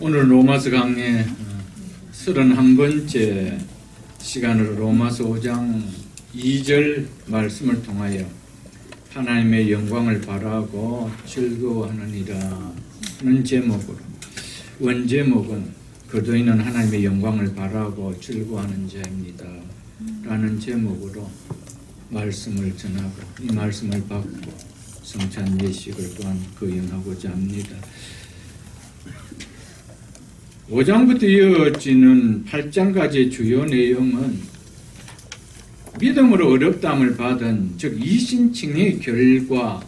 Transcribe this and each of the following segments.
오늘 로마서 강의 31번째 시간으로 로마서 5장 2절 말씀을 통하여 하나님의 영광을 바라고 즐거워하느니라 하는 제목으로, 원제목은 그도인은 하나님의 영광을 바라고 즐거워하는 자입니다 라는 제목으로 말씀을 전하고 이 말씀을 받고 성찬 예식을 또한 거행하고자 합니다. 5장부터 이어지는 8장까지의 주요 내용은 믿음으로 어렵다함을 받은 즉 이신칭의 결과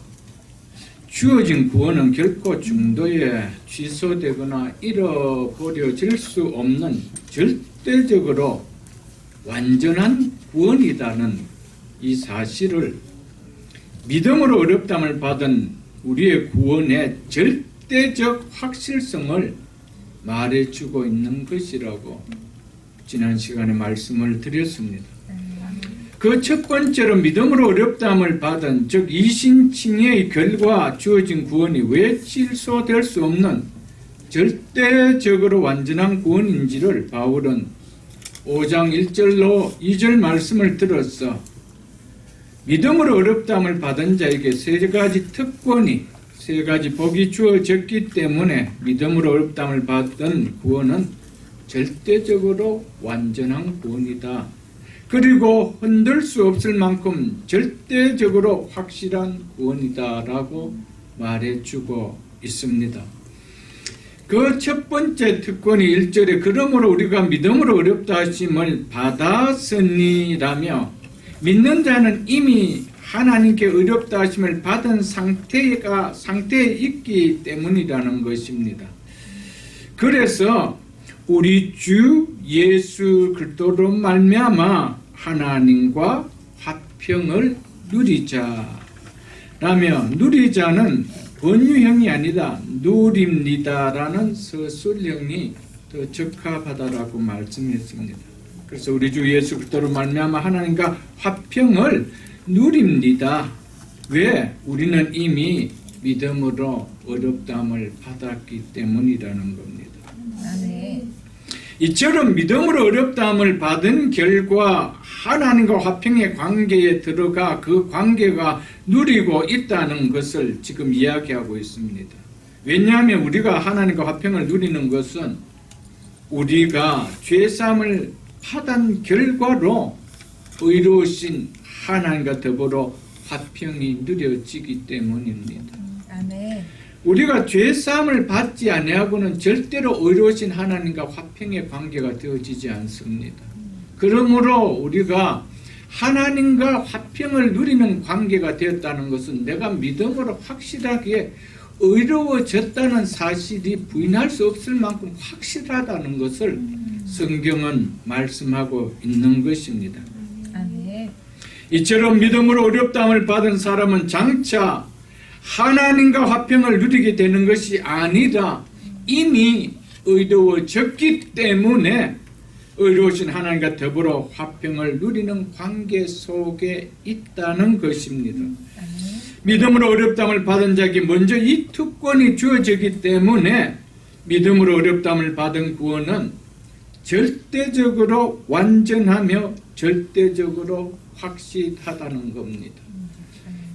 주어진 구원은 결코 중도에 취소되거나 잃어버려질 수 없는 절대적으로 완전한 구원이라는 이 사실을 믿음으로 어렵다함을 받은 우리의 구원의 절대적 확실성을 말해주고 있는 것이라고 지난 시간에 말씀을 드렸습니다. 그 첫 번째로 믿음으로 어렵다함을 받은 즉 이신칭의 결과 주어진 구원이 왜 취소될 수 없는 절대적으로 완전한 구원인지를 바울은 5장 1절로 2절 말씀을 들어서 믿음으로 어렵다함을 받은 자에게 세 가지 특권이, 세 가지 복이 주어졌기 때문에 믿음으로 어렵다함을 받은 구원은 절대적으로 완전한 구원이다. 그리고 흔들 수 없을 만큼 절대적으로 확실한 구원이다라고 말해주고 있습니다. 그 첫 번째 특권이 1절에 그러므로 우리가 믿음으로 어렵다 하심을 받았으니라며 믿는 자는 이미 하나님께 어렵다 하심을 받은 상태에 있기 때문이라는 것입니다. 그래서 우리 주 예수 그리스도로 말미암아 하나님과 화평을 누리자 라며, 누리자는 번유형이 아니다 누립니다라는 서술형이 더 적합하다라고 말씀했습니다. 그래서 우리 주 예수 그리스도로 말미암아 하나님과 화평을 누립니다. 왜? 우리는 이미 믿음으로 어렵다함을 받았기 때문이라는 겁니다. 이처럼 믿음으로 어렵다함을 받은 결과 하나님과 화평의 관계에 들어가 그 관계가 누리고 있다는 것을 지금 이야기하고 있습니다. 왜냐하면 우리가 하나님과 화평을 누리는 것은 우리가 죄사함을 받은 결과로 의로우신 하나님과 더불어 화평이 누려지기 때문입니다. 아멘. 우리가 죄사함을 받지 아니하고는 절대로 의로우신 하나님과 화평의 관계가 되어지지 않습니다. 그러므로 우리가 하나님과 화평을 누리는 관계가 되었다는 것은 내가 믿음으로 확실하게 의로워졌다는 사실이 부인할 수 없을 만큼 확실하다는 것을 성경은 말씀하고 있는 것입니다. 아멘. 이처럼 믿음으로 어렵다함을 받은 사람은 장차 하나님과 화평을 누리게 되는 것이 아니라 이미 의로워졌기 때문에 의로우신 하나님과 더불어 화평을 누리는 관계 속에 있다는 것입니다. 믿음으로 어렵다함을 받은 자에게 먼저 이 특권이 주어지기 때문에 믿음으로 어렵다함을 받은 구원은 절대적으로 완전하며 절대적으로 확실하다는 겁니다.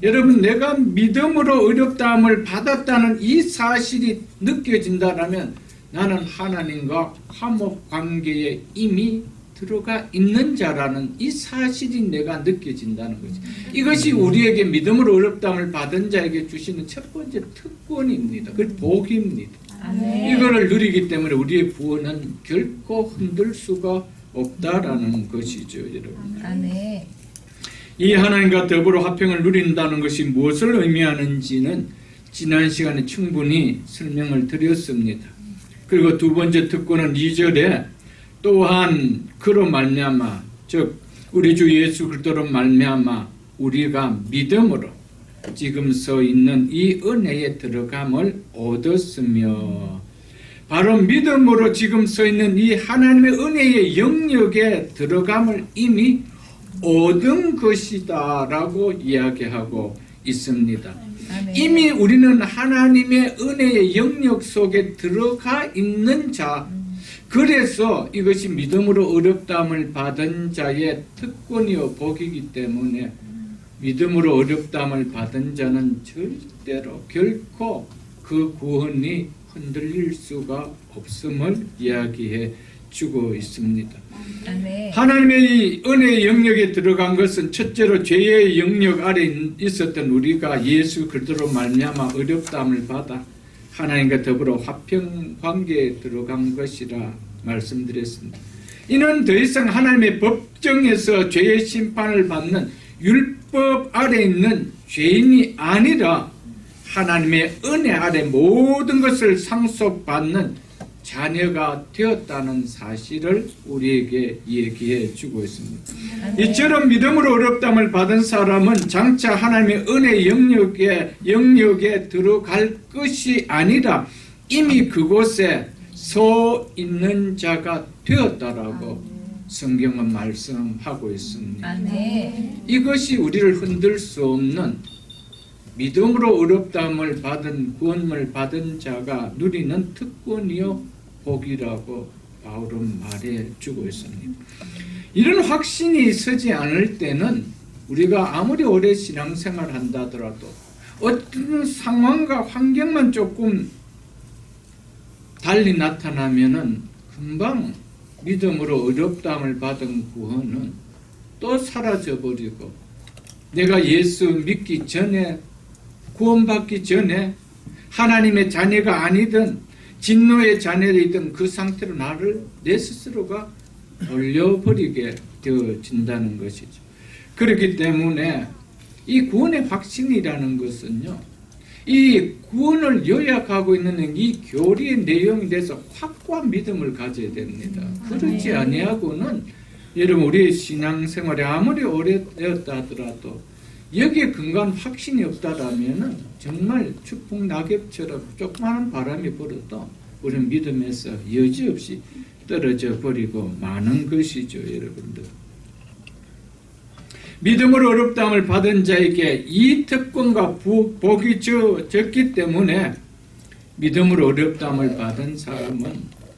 여러분, 내가 믿음으로 어렵다함을 받았다는 이 사실이 느껴진다면 나는 하나님과 화목 관계에 이미 들어가 있는 자라는 이 사실이 내가 느껴진다는 거지. 이것이 우리에게 믿음으로 어렵다함을 받은 자에게 주시는 첫 번째 특권입니다. 그 복입니다. 아멘. 이거를 누리기 때문에 우리의 구원은 결코 흔들 수가 없다라는 것이죠, 여러분. 아멘. 이 하나님과 더불어 화평을 누린다는 것이 무엇을 의미하는지는 지난 시간에 충분히 설명을 드렸습니다. 그리고 두 번째 특권은 2절에 또한 그로 말미암아 즉 우리 주 예수 그리스도로 말미암아 우리가 믿음으로 지금 서 있는 이 은혜에 들어감을 얻었으며, 바로 믿음으로 지금 서 있는 이 하나님의 은혜의 영역에 들어감을 이미 얻은 것이다 라고 이야기하고 있습니다. 아멘. 이미 우리는 하나님의 은혜의 영역 속에 들어가 있는 자, 그래서 이것이 믿음으로 어렵다함을 받은 자의 특권이요 복이기 때문에 믿음으로 어렵다함을 받은 자는 절대로 결코 그 구원이 흔들릴 수가 없음을 이야기해 주고 있습니다. 아멘. 하나님의 이 은혜의 영역에 들어간 것은 첫째로 죄의 영역 아래 있었던 우리가 예수 그리스도로 말미암아 어렵다함을 받아 하나님과 더불어 화평 관계에 들어간 것이라 말씀드렸습니다. 이는 더 이상 하나님의 법정에서 죄의 심판을 받는 율법 아래 있는 죄인이 아니라 하나님의 은혜 아래 모든 것을 상속받는 자녀가 되었다는 사실을 우리에게 얘기해 주고 있습니다. 이처럼 믿음으로 어렵다함을 받은 사람은 장차 하나님의 은혜 영역에 들어갈 것이 아니라 이미 그곳에 서 있는 자가 되었다라고 성경은 말씀하고 있습니다. 아멘. 이것이 우리를 흔들 수 없는 믿음으로 어렵다함을 받은 구원을 받은 자가 누리는 특권이요 복이라고 바울은 말해주고 있습니다. 이런 확신이 서지 않을 때는 우리가 아무리 오래 신앙생활을 한다더라도 어떤 상황과 환경만 조금 달리 나타나면은 금방 믿음으로 어렵다함을 받은 구원은 또 사라져버리고 내가 예수 믿기 전에 구원받기 전에 하나님의 자녀가 아니든 진노의 자녀이든 그 상태로 나를 내 스스로가 올려버리게 되어진다는 것이죠. 그렇기 때문에 이 구원의 확신이라는 것은요, 이 구원을 요약하고 있는 이 교리의 내용에 대해서 확고한 믿음을 가져야 됩니다. 그렇지 아니하고는 여러분 우리의 신앙생활에 아무리 오래되었다 하더라도 여기에 근거한 확신이 없다라면은 정말 추풍 낙엽처럼 조그마한 바람이 불어도 우리는 믿음에서 여지없이 떨어져 버리고 마는 것이죠, 여러분들. 믿음으로 어렵다함을 받은 자에게 이 특권과 복이 적기 때문에 믿음으로 어렵다함을 받은 사람은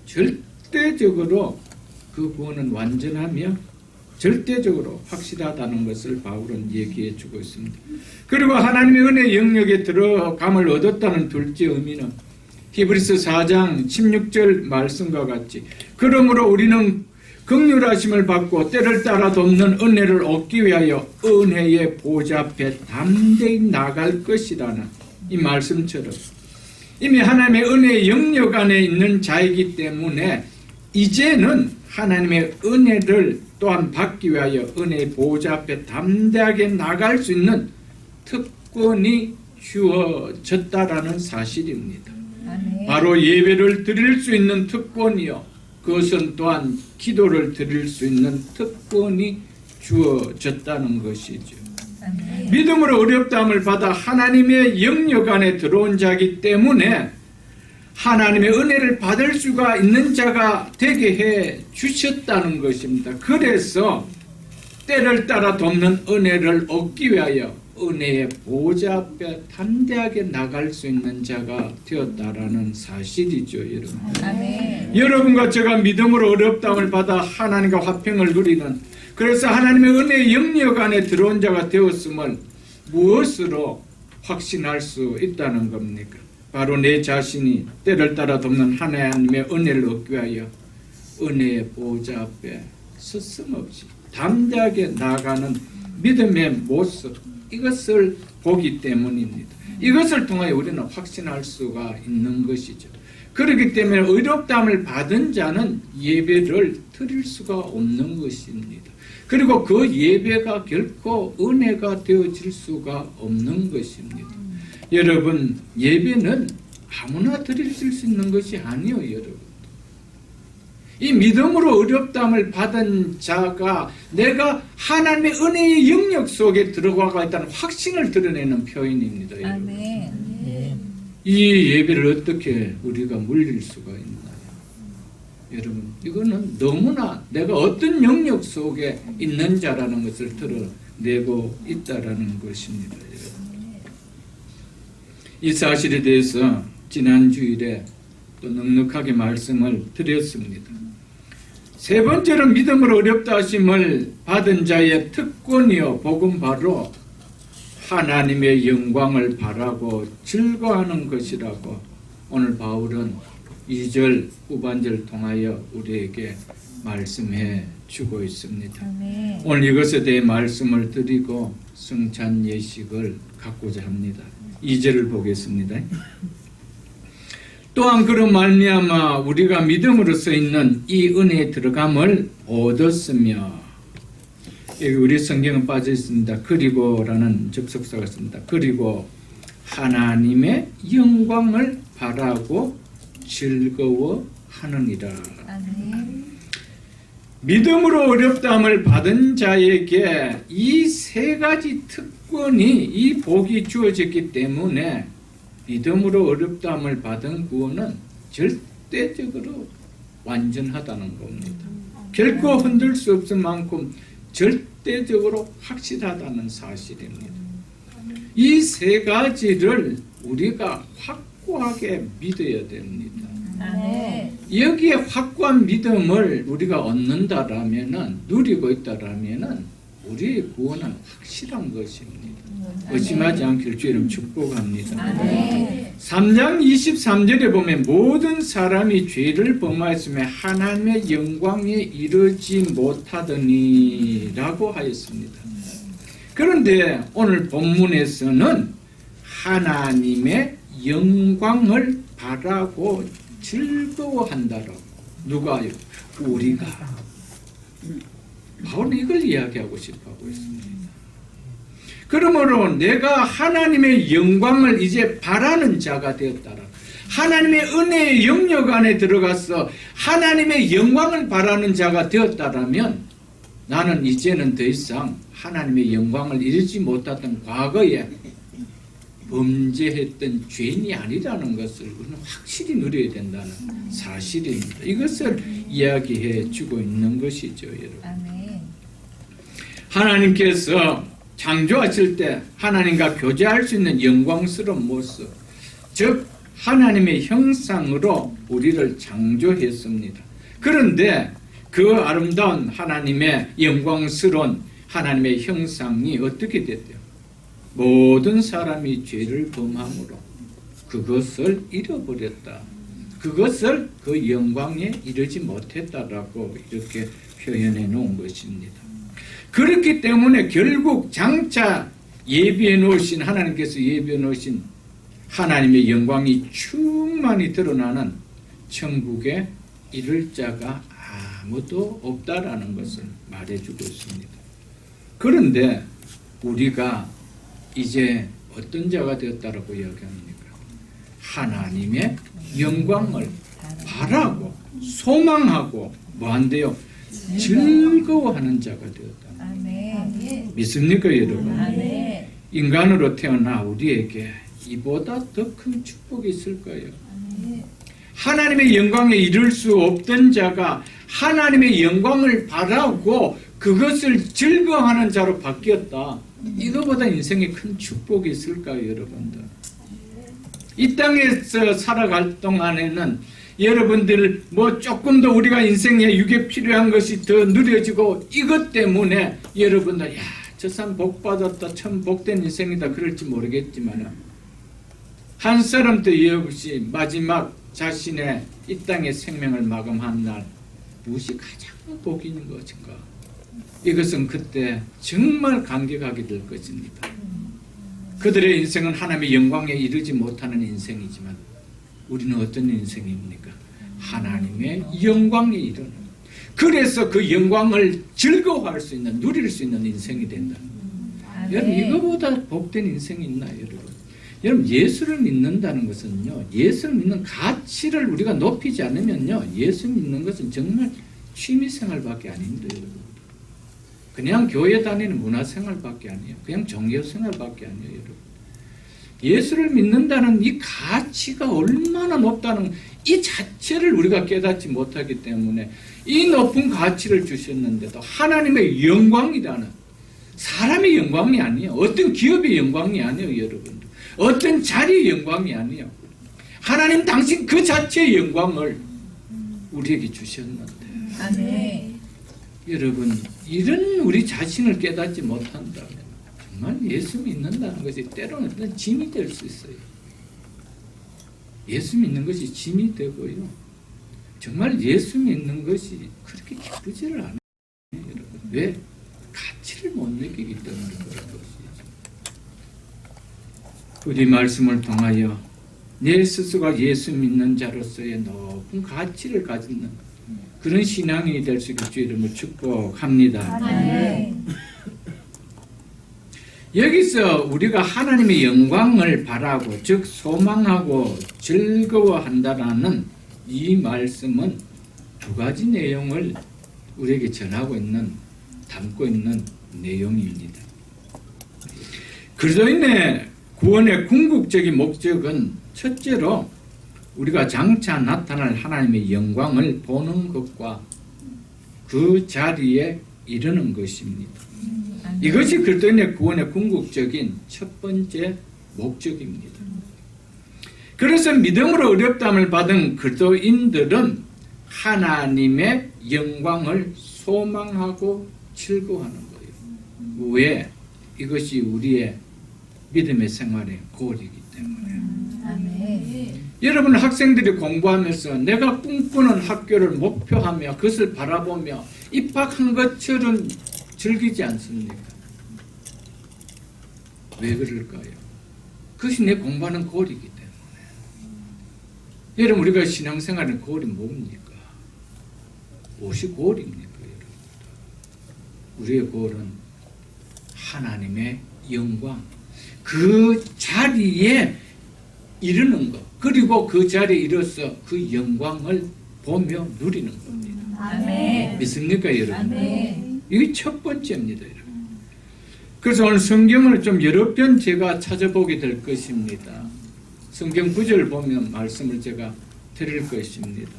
절대적으로 그 구원은 완전하며 절대적으로 확실하다는 것을 바울은 얘기해 주고 있습니다. 그리고 하나님의 은혜 영역에 들어감을 얻었다는 둘째 의미는 히브리서 4장 16절 말씀과 같이 그러므로 우리는 긍휼하심을 받고 때를 따라 돕는 은혜를 얻기 위하여 은혜의 보좌 앞에 담대히 나갈 것이라는 이 말씀처럼 이미 하나님의 은혜의 영역 안에 있는 자이기 때문에 이제는 하나님의 은혜를 또한 받기 위하여 은혜의 보좌 앞에 담대하게 나갈 수 있는 특권이 주어졌다라는 사실입니다. 아멘. 바로 예배를 드릴 수 있는 특권이요, 그것은 또한 기도를 드릴 수 있는 특권이 주어졌다는 것이죠. 아멘. 믿음으로 어렵다함을 받아 하나님의 영역 안에 들어온 자이기 때문에 하나님의 은혜를 받을 수가 있는 자가 되게 해 주셨다는 것입니다. 그래서 때를 따라 돕는 은혜를 얻기 위하여 은혜의 보좌 앞에 담대하게 나갈 수 있는 자가 되었다라는 사실이죠, 여러분. 아멘. 여러분과 제가 믿음으로 어렵다함을 받아 하나님과 화평을 누리는, 그래서 하나님의 은혜의 영역 안에 들어온 자가 되었음을 무엇으로 확신할 수 있다는 겁니까? 바로 내 자신이 때를 따라 돕는 하나님의 은혜를 얻기 위하여 은혜의 보좌 앞에 스스럼없이 담대하게 나아가는 믿음의 모습, 이것을 보기 때문입니다. 이것을 통하여 우리는 확신할 수가 있는 것이죠. 그렇기 때문에 어렵다함을 받은 자는 예배를 드릴 수가 없는 것입니다. 그리고 그 예배가 결코 은혜가 되어질 수가 없는 것입니다. 여러분, 예배는 아무나 드릴 수 있는 것이 아니에요, 여러분. 이 믿음으로 어렵다함을 받은 자가 내가 하나님의 은혜의 영역 속에 들어가 있다는 확신을 드러내는 표현입니다, 여러분. 아멘. 이 예배를 어떻게 우리가 물릴 수가 있나요? 여러분, 이거는 너무나 내가 어떤 영역 속에 있는 자라는 것을 드러내고 있다라는 것입니다, 여러분. 이 사실에 대해서 지난 주일에 또 넉넉하게 말씀을 드렸습니다. 세 번째로 믿음으로 어렵다 하심을 받은 자의 특권이요 복음 바로 하나님의 영광을 바라고 즐거워하는 것이라고 오늘 바울은 2절 후반절 통하여 우리에게 말씀해 주고 있습니다. 아멘. 오늘 이것에 대해 말씀을 드리고 성찬 예식을 갖고자 합니다. 2절을 보겠습니다. 또한 그로 말미암아 우리가 믿음으로써 있는 이 은혜에 들어감을 얻었으며, 여기 우리 성경은 빠져 있습니다. 그리고라는 접속사가 있습니다. 그리고 하나님의 영광을 바라고 즐거워하느니라. 아멘. 믿음으로 어렵다함을 받은 자에게 이 세 가지 특권이, 이 복이 주어졌기 때문에 믿음으로 어렵다함을 받은 구원은 절대적으로 완전하다는 겁니다. 결코 흔들 수 없을 만큼 절대적으로 확실하다는 사실입니다. 이 세 가지를 우리가 확고하게 믿어야 됩니다. 아멘. 여기에 확고한 믿음을 우리가 얻는다라면은, 누리고 있다라면은 우리의 구원은 확실한 것입니다. 의심하지 않기를 주 이름 축복합니다. 아멘. 3장 23절에 보면 모든 사람이 죄를 범하였으며 하나님의 영광에 이르지 못하더니 라고 하였습니다. 그런데 오늘 본문에서는 하나님의 영광을 바라고 즐거워한다라고. 누가요? 우리가. 바로 이걸 이야기하고 싶어하고 있습니다. 그러므로 내가 하나님의 영광을 이제 바라는 자가 되었다라. 하나님의 은혜의 영역 안에 들어가서 하나님의 영광을 바라는 자가 되었다라면 나는 이제는 더 이상 하나님의 영광을 이루지 못했던 과거에 범죄했던 죄인이 아니라는 것을 우리는 확실히 누려야 된다는 사실입니다. 이것을 이야기해 주고 있는 것이죠, 여러분. 아멘. 하나님께서 창조하실 때 하나님과 교제할 수 있는 영광스러운 모습, 즉 하나님의 형상으로 우리를 창조했습니다. 그런데 그 아름다운 하나님의 영광스러운 하나님의 형상이 어떻게 됐대요? 모든 사람이 죄를 범함으로 그것을 잃어버렸다. 그것을 그 영광에 이르지 못했다라고 이렇게 표현해 놓은 것입니다. 그렇기 때문에 결국 장차 예비해 놓으신, 하나님께서 예비해 놓으신 하나님의 영광이 충만히 드러나는 천국에 이를 자가 아무도 없다라는 것을 말해주고 있습니다. 그런데 우리가 이제 어떤 자가 되었다라고 이야기합니까? 하나님의 영광을 바라고 소망하고 뭐한대요? 즐거워하는 자가 되었다. 아멘. 믿습니까, 여러분? 아멘. 인간으로 태어나 우리에게 이보다 더 큰 축복이 있을까요? 하나님의 영광에 이를 수 없던 자가 하나님의 영광을 바라고 그것을 즐거워하는 자로 바뀌었다. 이거보다 인생에 큰 축복이 있을까요, 여러분들? 이 땅에서 살아갈 동안에는 여러분들 뭐 조금 더 우리가 인생에 유게 필요한 것이 더 누려지고 이것 때문에 여러분들 야, 저 사람 복 받았다, 참 복된 인생이다 그럴지 모르겠지만 한 사람도 이해 없이 마지막 자신의 이 땅의 생명을 마감한 날 무엇이 가장 복이 있는 것인가? 이것은 그때 정말 감격하게 될 것입니다. 그들의 인생은 하나님의 영광에 이르지 못하는 인생이지만 우리는 어떤 인생입니까? 하나님의 영광에 이르는. 그래서 그 영광을 즐거워할 수 있는, 누릴 수 있는 인생이 된다. 여러분, 이거보다 복된 인생이 있나요, 여러분? 여러분, 예수를 믿는다는 것은요, 예수를 믿는 가치를 우리가 높이지 않으면요, 예수 믿는 것은 정말 취미생활밖에 아닙니다, 여러분. 그냥 교회 다니는 문화생활밖에 아니에요. 그냥 종교생활밖에 아니에요, 여러분. 예수를 믿는다는 이 가치가 얼마나 높다는 이 자체를 우리가 깨닫지 못하기 때문에 이 높은 가치를 주셨는데도 하나님의 영광이라는, 사람의 영광이 아니에요. 어떤 기업의 영광이 아니에요, 여러분. 어떤 자리의 영광이 아니요. 하나님 당신 그 자체의 영광을 우리에게 주셨는데 아멘. 여러분 이런 우리 자신을 깨닫지 못한다면 정말 예수 믿는다는 것이 때로는 어떤 짐이 될 수 있어요. 예수 믿는 것이 짐이 되고요. 정말 예수 믿는 것이 그렇게 기쁘지를 않아요. 여러분. 왜? 가치를 못 느끼기 때문에 그런 것이죠. 우리 말씀을 통하여 내 스스로가 예수 믿는 자로서의 높은 가치를 가지는 그런 신앙이 될 수 있게 주 이름으로 축복합니다. 아멘. 여기서 우리가 하나님의 영광을 바라고 즉 소망하고 즐거워한다라는 이 말씀은 두 가지 내용을 우리에게 전하고 있는 담고 있는 내용입니다. 그리스도인의 구원의 궁극적인 목적은 첫째로 우리가 장차 나타날 하나님의 영광을 보는 것과 그 자리에 이르는 것입니다. 이것이 그리스도인의 구원의 궁극적인 첫 번째 목적입니다. 그래서 믿음으로 어렵담을 받은 그리스도인들은 하나님의 영광을 소망하고 즐거워하는 거예요. 왜? 이것이 우리의 믿음의 생활의 고리이기 때문에. 아멘. 여러분 학생들이 공부하면서 내가 꿈꾸는 학교를 목표하며 그것을 바라보며 입학한 것처럼 즐기지 않습니까? 왜 그럴까요? 그것이 내 공부하는 고리이기 때문에. 여러분 우리가 신앙생활의 고리 뭡니까? 무엇이 고리입니까? 여러분? 우리의 고리는 하나님의 영광, 그 자리에 이르는 것, 그리고 그 자리에 이르러서 그 영광을 보며 누리는 겁니다. 아멘. 믿습니까 여러분? 아멘. 이게 첫 번째입니다 여러분. 그래서 오늘 성경을 좀 여러 편 제가 찾아보게 될 것입니다. 성경 구절을 보면 말씀을 제가 드릴 것입니다.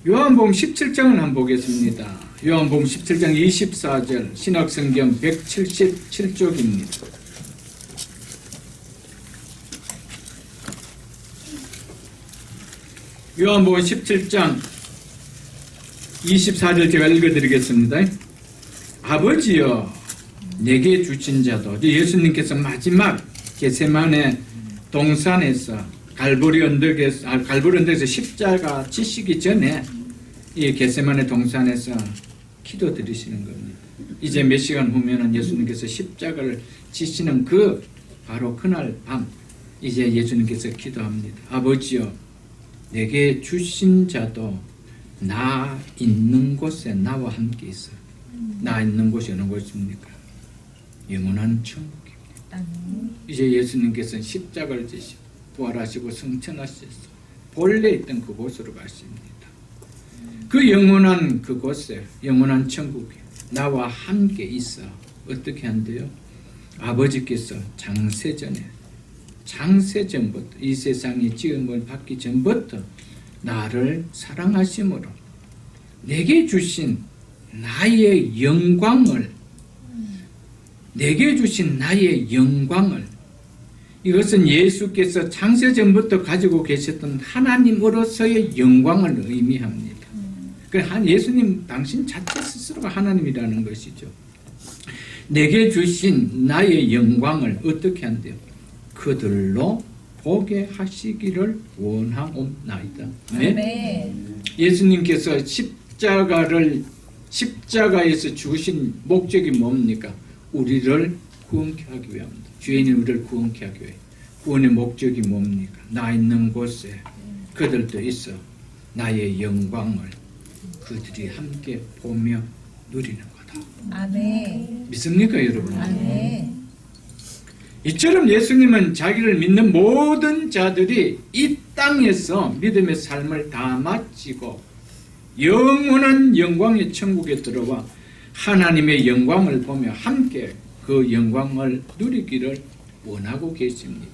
요한복음 17장을 한번 보겠습니다. 요한복음 17장 24절 신약성경 177쪽입니다. 요한복음 17장 24절 제가 읽어드리겠습니다. 아버지여 내게 주신 자도 예수님께서 마지막 겟세마네 동산에서 갈보리 언덕에서 십자가 지시기 전에 이 겟세마네 동산에서 기도 드리시는 겁니다. 이제 몇 시간 후면은 예수님께서 십자가를 지시는 그 바로 그날 밤 이제 예수님께서 기도합니다. 아버지여 내게 주신 자도 나 있는 곳에 나와 함께 있어. 나 있는 곳이 어느 곳입니까? 영원한 천국입니다. 이제 예수님께서는 십자가를 지시고 부활하시고 승천하셔서 본래 있던 그곳으로 가십니다. 그 영원한 그곳에 영원한 천국에 나와 함께 있어. 어떻게 한대요? 아버지께서 장세전부터 이 세상이 지음을 받기 전부터 나를 사랑하심으로 내게 주신 나의 영광을 이것은 예수께서 창세전부터 가지고 계셨던 하나님으로서의 영광을 의미합니다. 예수님 당신 자체 스스로가 하나님이라는 것이죠. 내게 주신 나의 영광을 어떻게 한대요? 그들로 보게 하시기를 원하옵나이다. 네? 예수님께서 십자가에서 주신 목적이 뭡니까? 우리를 구원케 하기 위함입니다. 죄인인 우리를 구원케 하기 위해. 구원의 목적이 뭡니까? 나 있는 곳에 그들도 있어 나의 영광을 그들이 함께 보며 누리는 거다. 아멘. 믿습니까 여러분? 아멘. 이처럼 예수님은 자기를 믿는 모든 자들이 이 땅에서 믿음의 삶을 다 마치고 영원한 영광의 천국에 들어와 하나님의 영광을 보며 함께 그 영광을 누리기를 원하고 계십니다.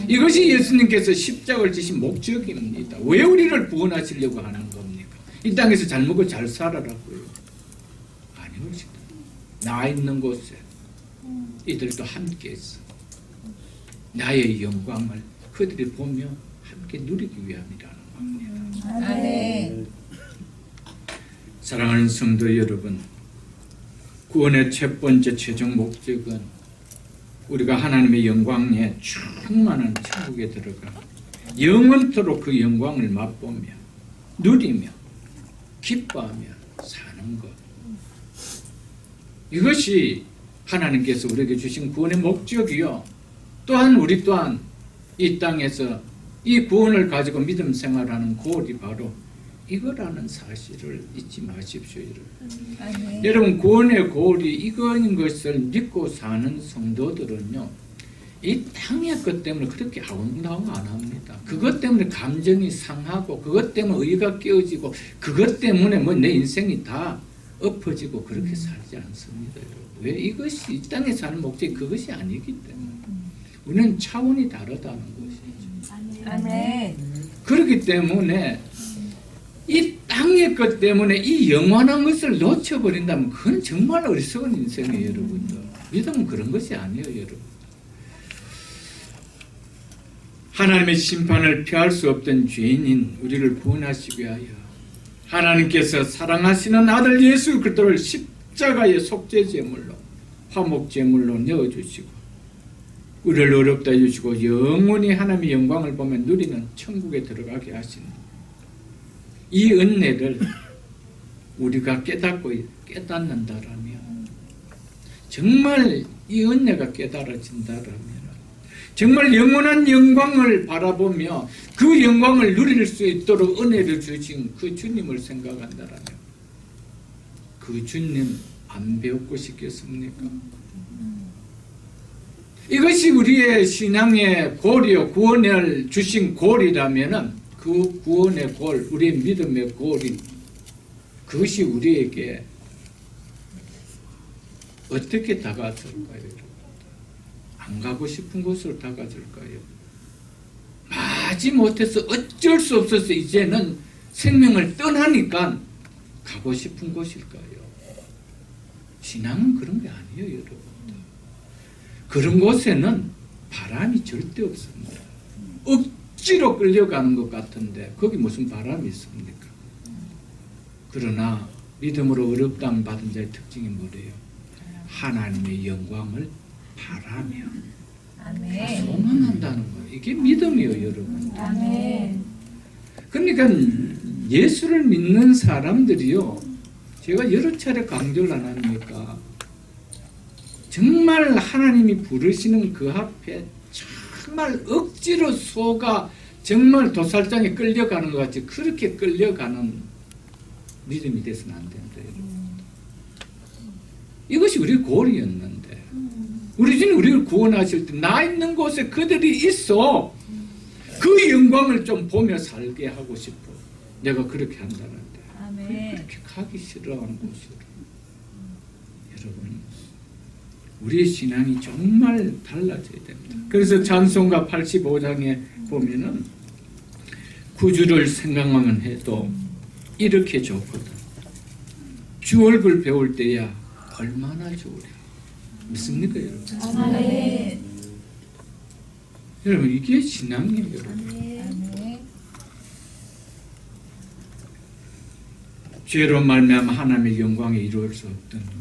이것이 예수님께서 십자가를 지신 목적입니다. 왜 우리를 구원하시려고 하는 겁니까? 이 땅에서 잘 먹고 잘 살아라고요? 아니오시다. 나 있는 곳에 이들도 함께 있어. 나의 영광을 그들이 보며 함께 누리기 위함이라는 겁니다. 아멘. 사랑하는 성도 여러분, 구원의 첫 번째 최종 목적은 우리가 하나님의 영광에 충만한 천국에 들어가 영원토록 그 영광을 맛보며 누리며 기뻐하며 사는 것. 이것이 하나님께서 우리에게 주신 구원의 목적이요. 또한 우리 또한 이 땅에서 이 구원을 가지고 믿음 생활하는 고울이 바로 이거라는 사실을 잊지 마십시오. 여러분. 아멘. 여러분, 구원의 고울이 이거인 것을 믿고 사는 성도들은요, 이 땅의 것 때문에 그렇게 아웅다웅 안 합니다. 그것 때문에 감정이 상하고 그것 때문에 의가 깨어지고 그것 때문에 뭐 내 인생이 다 엎어지고 그렇게 살지 않습니다. 여러분. 왜? 이것이 이 땅에 사는 목적이 그것이 아니기 때문에 우리는 차원이 다르다는 것이죠. 아멘. 그렇기 때문에 이 땅의 것 때문에 이 영원한 것을 놓쳐버린다면 그건 정말 어리석은 인생이에요, 여러분들. 믿음은 그런 것이 아니에요, 여러분. 하나님의 심판을 피할 수 없던 죄인인 우리를 구원하시기 위하여 하나님께서 사랑하시는 아들 예수 그리스도를 십자가의 속죄제물로 화목제물로 넣어주시고 우리를 어렵다 해주시고 영원히 하나님의 영광을 보며 누리는 천국에 들어가게 하신 이 은혜를 우리가 깨닫고 깨닫는다라면, 정말 이 은혜가 깨달아진다라면 정말 영원한 영광을 바라보며 그 영광을 누릴 수 있도록 은혜를 주신 그 주님을 생각한다라면 그 주님 안 배우고 싶겠습니까? 이것이 우리의 신앙의 골이요, 구원을 주신 골이라면은 그 구원의 골, 우리의 믿음의 골이 그것이 우리에게 어떻게 다가설까요? 안 가고 싶은 곳으로 다가설까요? 마지 못해서 어쩔 수 없어서 이제는 생명을 떠나니까 가고 싶은 곳일까요? 신앙은 그런 게 아니에요, 여러분. 그런 곳에는 바람이 절대 없습니다. 억지로 끌려가는 것 같은데 거기 무슨 바람이 있습니까? 그러나 믿음으로 어렵다함을 받은 자의 특징이 뭐래요? 하나님의 영광을 바라며 아멘. 소망한다는 거예요. 이게 믿음이에요, 여러분. 아멘. 그러니까 예수를 믿는 사람들이요, 제가 여러 차례 강조를 안 합니까? 정말 하나님이 부르시는 그 앞에 정말 억지로 소가 정말 도살장에 끌려가는 것 같이 그렇게 끌려가는 믿음이 돼서는 안 된다. 이것이 우리의 골이었는데 우리 주님 우리를 구원하실 때 나 있는 곳에 그들이 있어 그 영광을 좀 보며 살게 하고 싶어. 내가 그렇게 한다는데 아멘. 그렇게 가기 싫어하는 곳으로. 여러분, 우리의 신앙이 정말 달라져야 됩니다. 그래서 찬송가 85장에 보면은 구주를 생각만 해도 이렇게 좋거든. 주 얼굴 배울 때야 얼마나 좋으랴. 믿습니까, 여러분? 아멘. 여러분, 이게 신앙이에요, 여러분. 아멘. 죄로 말미암아 하나님의 영광에 이루어질 수 없던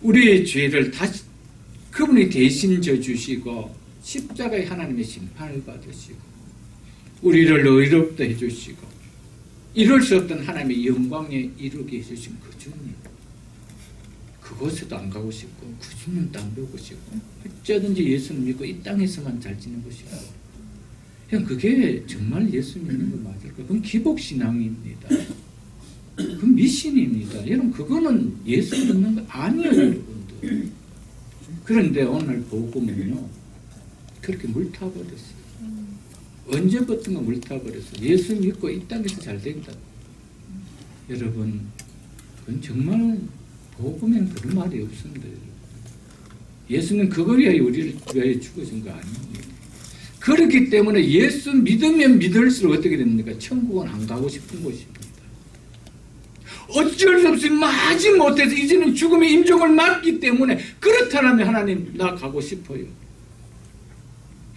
우리의 죄를 다시 그분이 대신 져주시고 십자가의 하나님의 심판을 받으시고 우리를 의롭다 해주시고 이룰 수 없던 하나님의 영광에 이루게 해주신 그 주님, 그곳에도 안 가고 싶고 그 주님도 안 배우고 싶고 어쩌든지 예수를 믿고 이 땅에서만 잘 지내고 싶고, 그냥 그게 정말 예수 믿는 거 맞을까? 그건 기복신앙입니다. 그 미신입니다. 여러분, 그거는 예수 믿는 거 아니에요, 여러분들. 그런데 오늘 복음은요, 그렇게 물타버렸어요. 언제부턴가 물타버렸어요. 예수 믿고 이 땅에서 잘 된다. 여러분, 그건 정말 복음엔 그런 말이 없습니다. 예수는 그걸 위하여 우리를 위하여 죽으신 거 아닙니다. 그렇기 때문에 예수 믿으면 믿을수록 어떻게 됩니까? 천국은 안 가고 싶은 곳입니다. 어쩔 수 없이 마지 못해서 이제는 죽음의 임종을 맞기 때문에 그렇다면 하나님 나 가고 싶어요.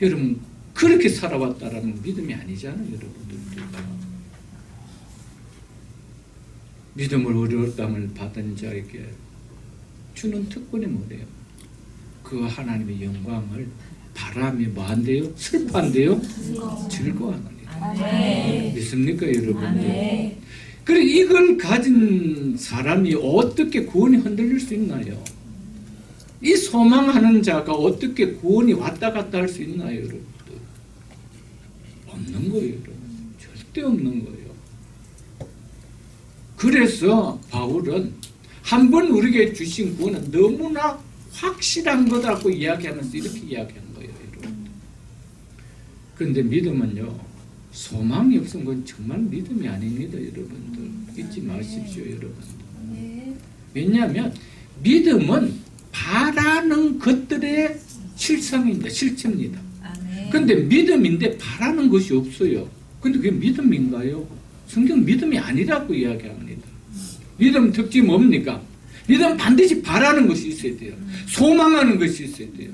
여러분 그렇게 살아왔다라는 믿음이 아니잖아요. 여러분들도 믿음을 어려움을 받은 자에게 주는 특권이 뭐래요? 그 하나님의 영광을 바람이 뭐한대요? 슬퍼한대요? 즐거워하느니라. 믿습니까 여러분들? 그래 이걸 가진 사람이 어떻게 구원이 흔들릴 수 있나요? 이 소망하는 자가 어떻게 구원이 왔다 갔다 할 수 있나요 여러분들? 없는 거예요 여러분. 절대 없는 거예요. 그래서 바울은 한 번 우리에게 주신 구원은 너무나 확실한 거다고 이야기하면서 이렇게 이야기하는 거예요 여러분. 그런데 믿음은요 소망이 없으면 그건 정말 믿음이 아닙니다 여러분들. 잊지 마십시오 여러분들. 왜냐하면 믿음은 바라는 것들의 실상입니다. 실체입니다. 그런데 믿음인데 바라는 것이 없어요. 근데 그게 믿음인가요? 성경 믿음이 아니라고 이야기합니다. 믿음 특징이 뭡니까? 믿음은 반드시 바라는 것이 있어야 돼요. 소망하는 것이 있어야 돼요.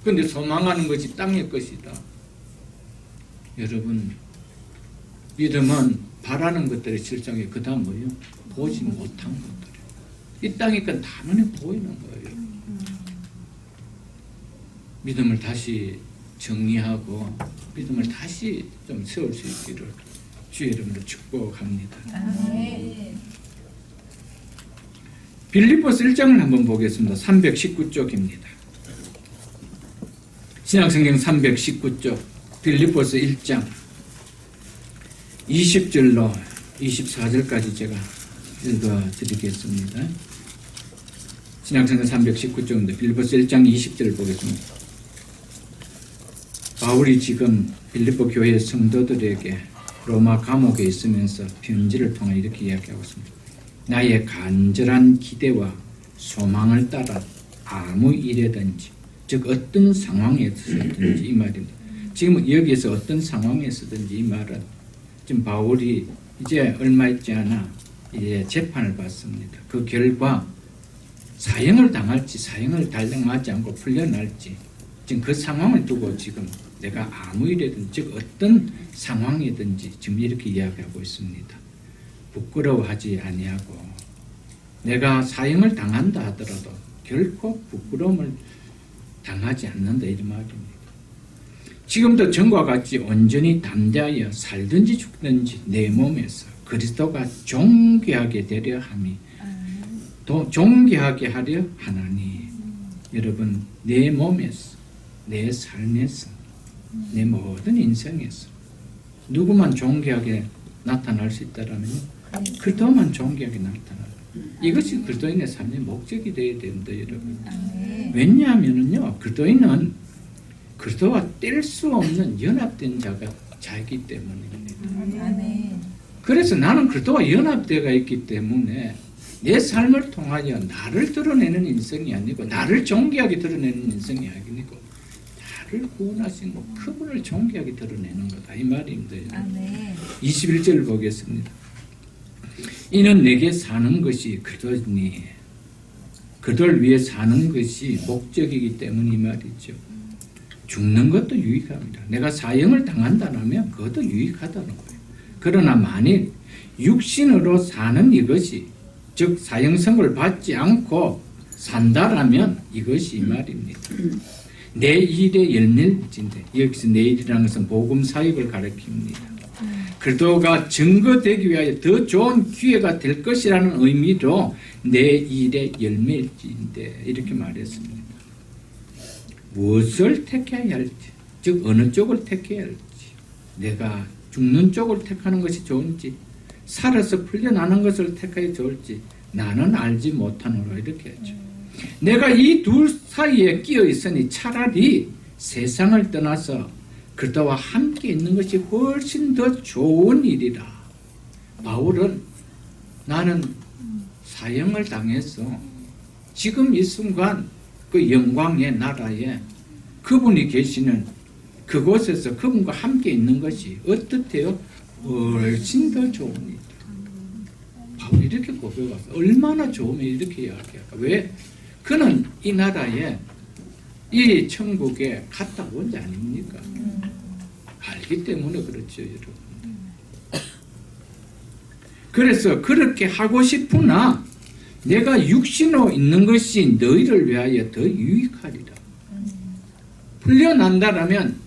그런데 소망하는 것이 땅의 것이다. 여러분 믿음은 바라는 것들의 실상이 그 다음 뭐예요? 보지 못한 것들이에요. 이 땅의 건 당연히 보이는 거예요. 믿음을 다시 정리하고 믿음을 다시 좀 세울 수 있기를 주의 이름으로 축복합니다. 빌립보서 1장을 한번 보겠습니다. 319쪽입니다. 신약성경 319쪽 빌립보서 1장 20절로 24절까지 제가 읽어드리겠습니다. 신약성경 319쪽인데 빌립보서 1장 20절을 보겠습니다. 바울이 지금 빌립보 교회 성도들에게 로마 감옥에 있으면서 편지를 통해 이렇게 이야기하고 있습니다. 나의 간절한 기대와 소망을 따라 아무 일에든지 즉 어떤 상황에서든지 이 말입니다. 지금 여기에서 어떤 상황에서든지 이 말은 지금 바울이 이제 얼마 있지 않아 이제 재판을 받습니다. 그 결과 사형을 당할지 사형을 달당하지 않고 풀려날지 지금 그 상황을 두고 지금 내가 아무 일이든 즉 어떤 상황이든지 지금 이렇게 이야기하고 있습니다. 부끄러워하지 아니하고 내가 사형을 당한다 하더라도 결코 부끄러움을 당하지 않는다 이 말입니다. 지금도 전과 같이 온전히 담대하여 살든지 죽든지 내 몸에서 그리스도가 존귀하게 되려 함이 또 존귀하게 하려 하나니 여러분 내 몸에서 내 삶에서 내 모든 인생에서 누구만 존귀하게 나타날 수 있다라면요 그리스도만 존귀하게 나타나요. 이것이 그리스도인의 삶의 목적이 되어야 됩니다 여러분. 왜냐하면요 그리스도인은 그리스도와 뗄 수 없는 연합된 자이기 때문입니다. 그래서 나는 그리스도와 연합되어 있기 때문에 내 삶을 통하여 나를 드러내는 인생이 아니고 나를 존귀하게 드러내는 인생이 아니고 나를 구원하신 그분을 존귀하게 드러내는 거다 이 말입니다. 21절을 보겠습니다. 이는 내게 사는 것이 그리스도니 그들 위해 사는 것이 목적이기 때문이 말이죠. 죽는 것도 유익합니다. 내가 사형을 당한다면 그것도 유익하다는 거예요. 그러나 만일 육신으로 사는 이것이 즉 사형선고를 받지 않고 산다라면 이것이 이 말입니다. 내 일의 열매일진데 여기서 내 일이라는 것은 복음 사역을 가리킵니다. 그리스도가 증거되기 위하여 더 좋은 기회가 될 것이라는 의미로 내 일의 열매일지인데 이렇게 말했습니다. 무엇을 택해야 할지 즉 어느 쪽을 택해야 할지 내가 죽는 쪽을 택하는 것이 좋은지 살아서 풀려나는 것을 택하여 좋을지 나는 알지 못하노라 이렇게 하죠. 내가 이 둘 사이에 끼어 있으니 차라리 세상을 떠나서 그리스도와 함께 있는 것이 훨씬 더 좋은 일이라. 바울은 나는 사형을 당해서 지금 이 순간 그 영광의 나라에 그분이 계시는 그곳에서 그분과 함께 있는 것이 어떻대요? 훨씬 더 좋은 일. 바울이 이렇게 고백했어. 얼마나 좋으면 이렇게 이야기할까. 왜? 그는 이 나라에 이 천국에 갔다 온 자 아닙니까? 알기 때문에 그렇죠, 여러분. 그래서 그렇게 하고 싶으나 내가 육신으로 있는 것이 너희를 위하여 더 유익하리라. 풀려난다라면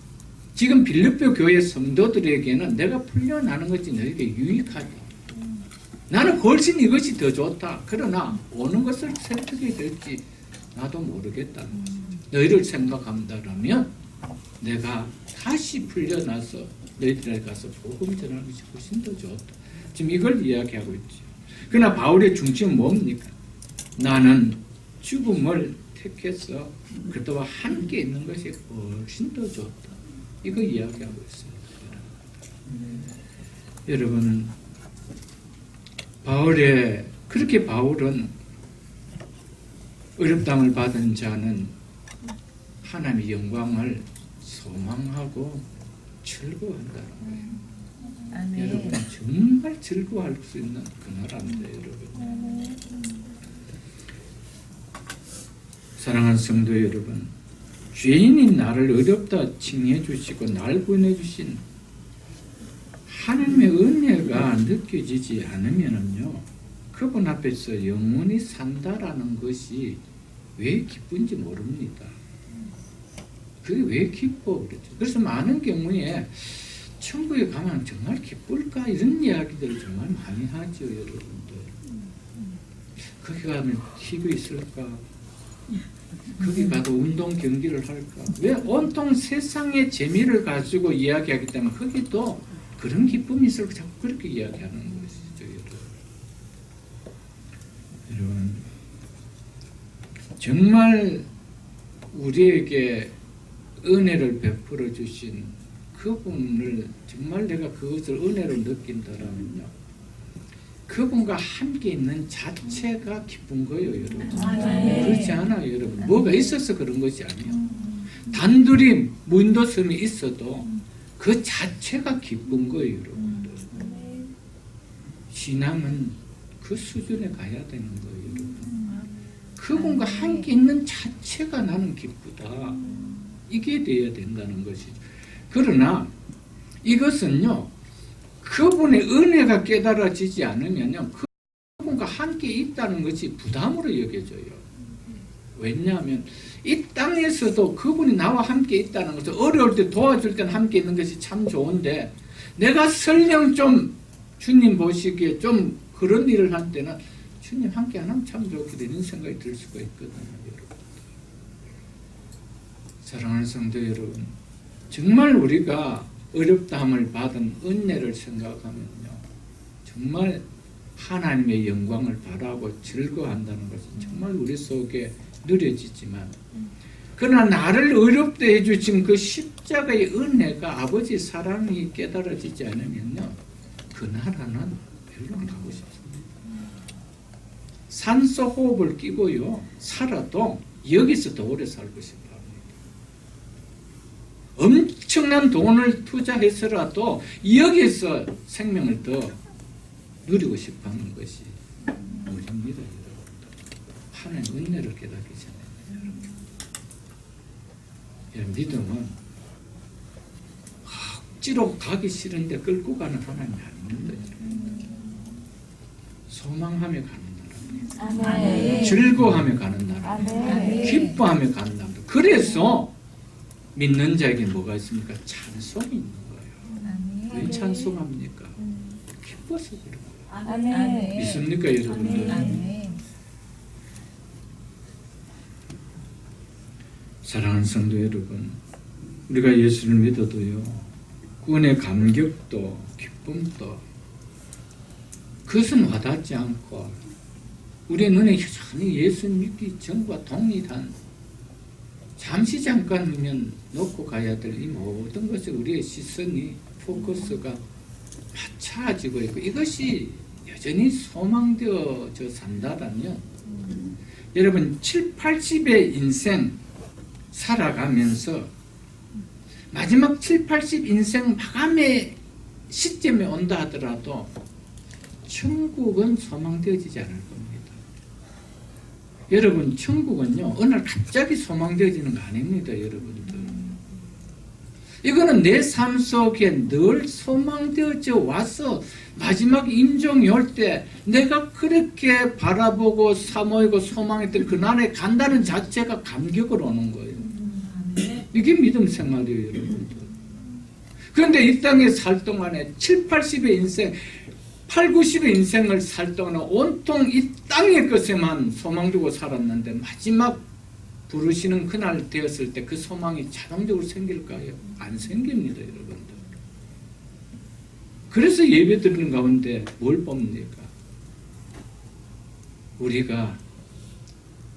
지금 빌립보 교회 성도들에게는 내가 풀려나는 것이 너희에게 유익하다. 나는 훨씬 이것이 더 좋다. 그러나 오는 것을 선택해 될지 나도 모르겠다. 너희를 생각한다라면 내가 다시 풀려나서 너희들에 가서 복음 전하는 것이 훨씬 더 좋다. 지금 이걸 이야기하고 있죠. 그러나 바울의 중심은 뭡니까? 나는 죽음을 택해서 그들과 함께 있는 것이 훨씬 더 좋다. 이거 이야기하고 있어요. 여러분, 그렇게 바울은 어렵담을 받은 자는 하나님의 영광을 소망하고 즐거워한다는 거예요. 여러분, 정말 즐거워할 수 있는 그 나라입니다, 여러분. 사랑하는 성도 여러분, 죄인인 나를 어렵다 칭해 주시고 날 구원해 주신 하나님의 은혜가 느껴지지 않으면요, 그분 앞에서 영원히 산다라는 것이 왜 기쁜지 모릅니다. 그게 왜 기뻐 그렇죠. 그래서 많은 경우에 천국에 가면 정말 기쁠까 이런 이야기들을 정말 많이 하죠, 여러분들. 거기 가면 TV 있을까? 거기 가도 운동 경기를 할까? 왜 온통 세상의 재미를 가지고 이야기하기 때문에 거기도 그런 기쁨이 있을까? 자꾸 그렇게 이야기하는 것이죠, 여러분. 여러분, 정말 우리에게 은혜를 베풀어 주신 그분을 정말 내가 그것을 은혜로 느낀다라면요, 그분과 함께 있는 자체가 기쁜 거예요, 여러분. 그렇지 않아요, 여러분. 뭐가 있어서 그런 것이 아니에요. 단둘이 무인도섬이 있어도 그 자체가 기쁜 거예요, 여러분들. 신앙은 그 수준에 가야 되는 거예요, 여러분. 그분과 함께 있는 자체가 나는 기쁘다. 이게 돼야 된다는 것이죠. 그러나 이것은요, 그분의 은혜가 깨달아지지 않으면요, 그분과 함께 있다는 것이 부담으로 여겨져요. 왜냐하면 이 땅에서도 그분이 나와 함께 있다는 것은, 어려울 때 도와줄 때는 함께 있는 것이 참 좋은데, 내가 설령 좀 주님 보시기에 좀 그런 일을 할 때는 주님 함께 안 하면 참 좋겠다 이런 생각이 들 수가 있거든요, 여러분. 사랑하는 성도 여러분, 정말 우리가 어렵다함을 받은 은혜를 생각하면요, 정말 하나님의 영광을 바라고 즐거워한다는 것은 정말 우리 속에 느려지지만, 그러나 나를 어렵게 해주신 그 십자가의 은혜가 아버지 사랑이 깨달아지지 않으면요, 그 나라는 별로 안 가고 싶습니다. 산소 호흡을 끼고요 살아도 여기서 더 오래 살고 싶어 합니다. 엄청난 돈을 투자해서라도 여기서 생명을 더 누리고 싶어 하는 것이 우리입니다, 여러분. 하나님 은혜를 깨닫기 전에 여러분. 믿음은 억지로 가기 싫은데 끌고 가는 하나님이 아닙니다, 여러분. 소망하며 가는 나라, 즐거워하며 가는 나라, 기뻐하며 가는 나라. 그래서 믿는 자에게 뭐가 있습니까? 찬송이 있는 거예요. 왜 찬송합니까? 기뻐서 그런 거예요. 믿습니까, 여러분들? 사랑하는 성도 여러분, 우리가 예수를 믿어도요, 구원의 감격도 기쁨도 그것은 와닿지 않고 우리의 눈에 여전히 예수 믿기 전과 동일한, 잠시 잠깐이면 놓고 가야 될 이 모든 것에 우리의 시선이, 포커스가 맞춰지고 있고, 이것이 여전히 소망되어져 산다면, 여러분 7, 80의 인생 살아가면서 마지막 7, 80 인생 마감의 시점에 온다 하더라도 천국은 소망되어지지 않을 겁니다. 여러분, 천국은요, 어느 날 갑자기 소망되어지는 거 아닙니다, 여러분들. 이거는 내 삶 속에 늘 소망되어져 와서 마지막 임종이 올 때 내가 그렇게 바라보고 사모이고 소망했던 그날에 간다는 자체가 감격으로 오는 거예요. 이게 믿음 생활이에요, 여러분들. 그런데 이 땅에 살 동안에 7, 80의 인생, 8, 90의 인생을 살 동안에 온통 이 땅의 것에만 소망 두고 살았는데 마지막 부르시는 그날 되었을 때 그 소망이 자동적으로 생길까요? 안 생깁니다, 여러분들. 그래서 예배 드리는 가운데 뭘 뽑니까? 우리가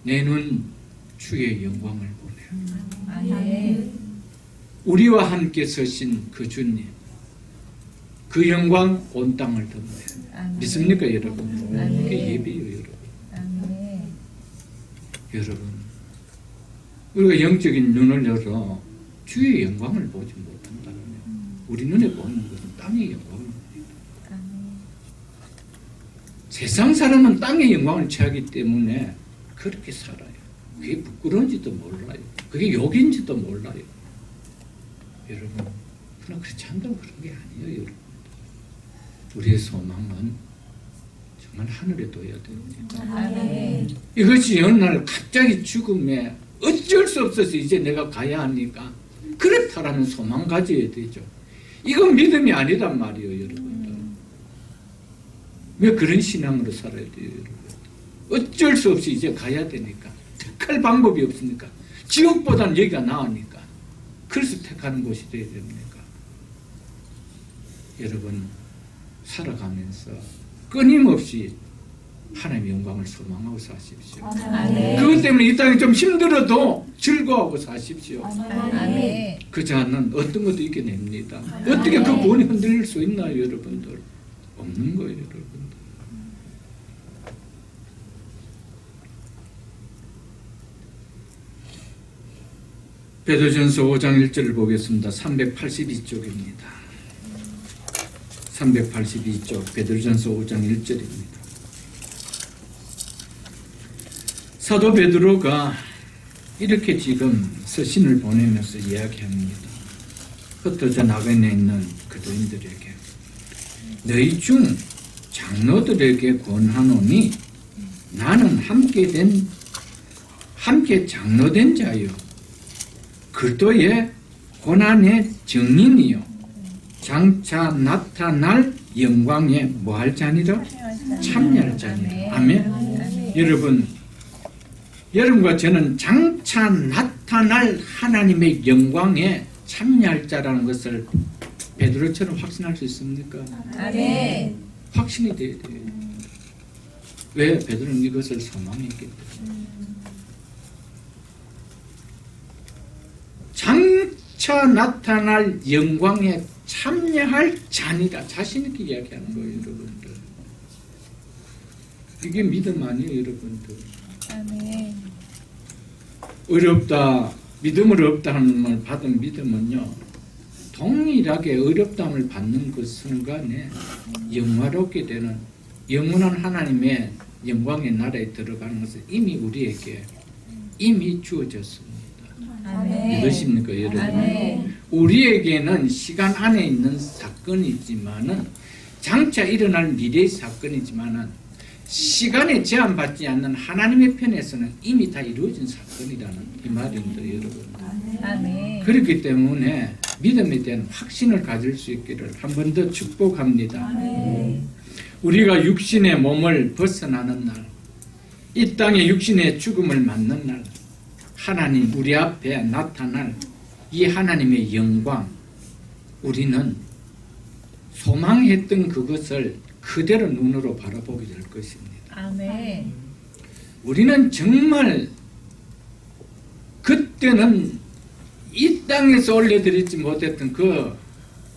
내는 주의 영광을 보내. 아멘. 우리와 함께 서신 그 주님, 그 영광 온 땅을 덮네. 아멘. 믿습니까, 여러분? 아멘. 그게 예배예요, 여러분. 아멘. 여러분, 우리가 영적인 눈을 열어 주의 영광을 보지 못한다면 우리 눈에 보는 것은 땅의 영광입니다. 아멘. 세상 사람은 땅의 영광을 취하기 때문에 그렇게 살아요. 그게 부끄러운지도 몰라요. 그게 욕인지도 몰라요. 여러분, 그러나 그렇지 않다고 그런 게 아니에요, 여러분. 우리의 소망은 정말 하늘에 둬야 됩니다. 아멘. 이것이 어느 날 갑자기 죽음에 어쩔 수 없어서 이제 내가 가야 하니까 그렇다라는 소망 가져야 되죠. 이건 믿음이 아니란 말이에요, 여러분들. 왜 그런 신앙으로 살아야 돼요, 여러분? 어쩔 수 없이 이제 가야 되니까. 택할 방법이 없으니까. 지옥보다는 여기가 나으니까. 그래서 택하는 곳이 돼야 됩니까? 여러분, 살아가면서 끊임없이 하나님의 영광을 소망하고 사십시오. 아멘. 그것 때문에 이 땅이 좀 힘들어도 즐거워하고 사십시오. 아멘. 그 자는 어떤 것도 이겨냅니다. 어떻게 그 본이 흔들릴 수 있나요, 여러분들? 없는 거예요, 여러분들. 베드로전서 5장 1절을 보겠습니다. 382쪽입니다. 382쪽 베드로전서 5장 1절입니다. 사도 베드로가 이렇게 지금 서신을 보내면서 이야기합니다. 흩어져 나가에 있는 그도인들에게 너희 중 장로들에게 권하노니 나는 함께 장로된 자요 그리스도의 고난의 증인이요 장차 나타날 영광에 뭐할 자니라? 참여할 자니라. 아멘. 여러분과 저는 장차 나타날 하나님의 영광에 참여할 자라는 것을 베드로처럼 확신할 수 있습니까? 아멘. 확신이 돼야 돼요. 왜? 베드로는 이것을 소망했기 때문에. 장차 나타날 영광에 참여할 자니다. 자신 있게 이야기하는 거예요, 여러분들. 이게 믿음 아니에요, 여러분들. 아멘. 어렵다, 믿음을 없다는 받은 믿음은요, 동일하게 어렵다함을 받는 그 순간에 영화롭게 되는 영원한 하나님의 영광의 나라에 들어가는 것은 이미 우리에게 이미 주어졌습니다. 아멘. 믿으십니까, 여러분? 아멘. 우리에게는 시간 안에 있는 사건이지만은 장차 일어날 미래의 사건이지만은 시간에 제한받지 않는 하나님의 편에서는 이미 다 이루어진 사건이라는 이 말입니다, 여러분. 아멘. 그렇기 때문에 믿음에 대한 확신을 가질 수 있기를 한 번 더 축복합니다. 아멘. 우리가 육신의 몸을 벗어나는 날, 이 땅의 육신의 죽음을 맞는 날, 하나님 우리 앞에 나타날 이 하나님의 영광, 우리는 소망했던 그것을 그대로 눈으로 바라보게 될 것입니다. 아멘. 우리는 정말 그때는 이 땅에서 올려드리지 못했던 그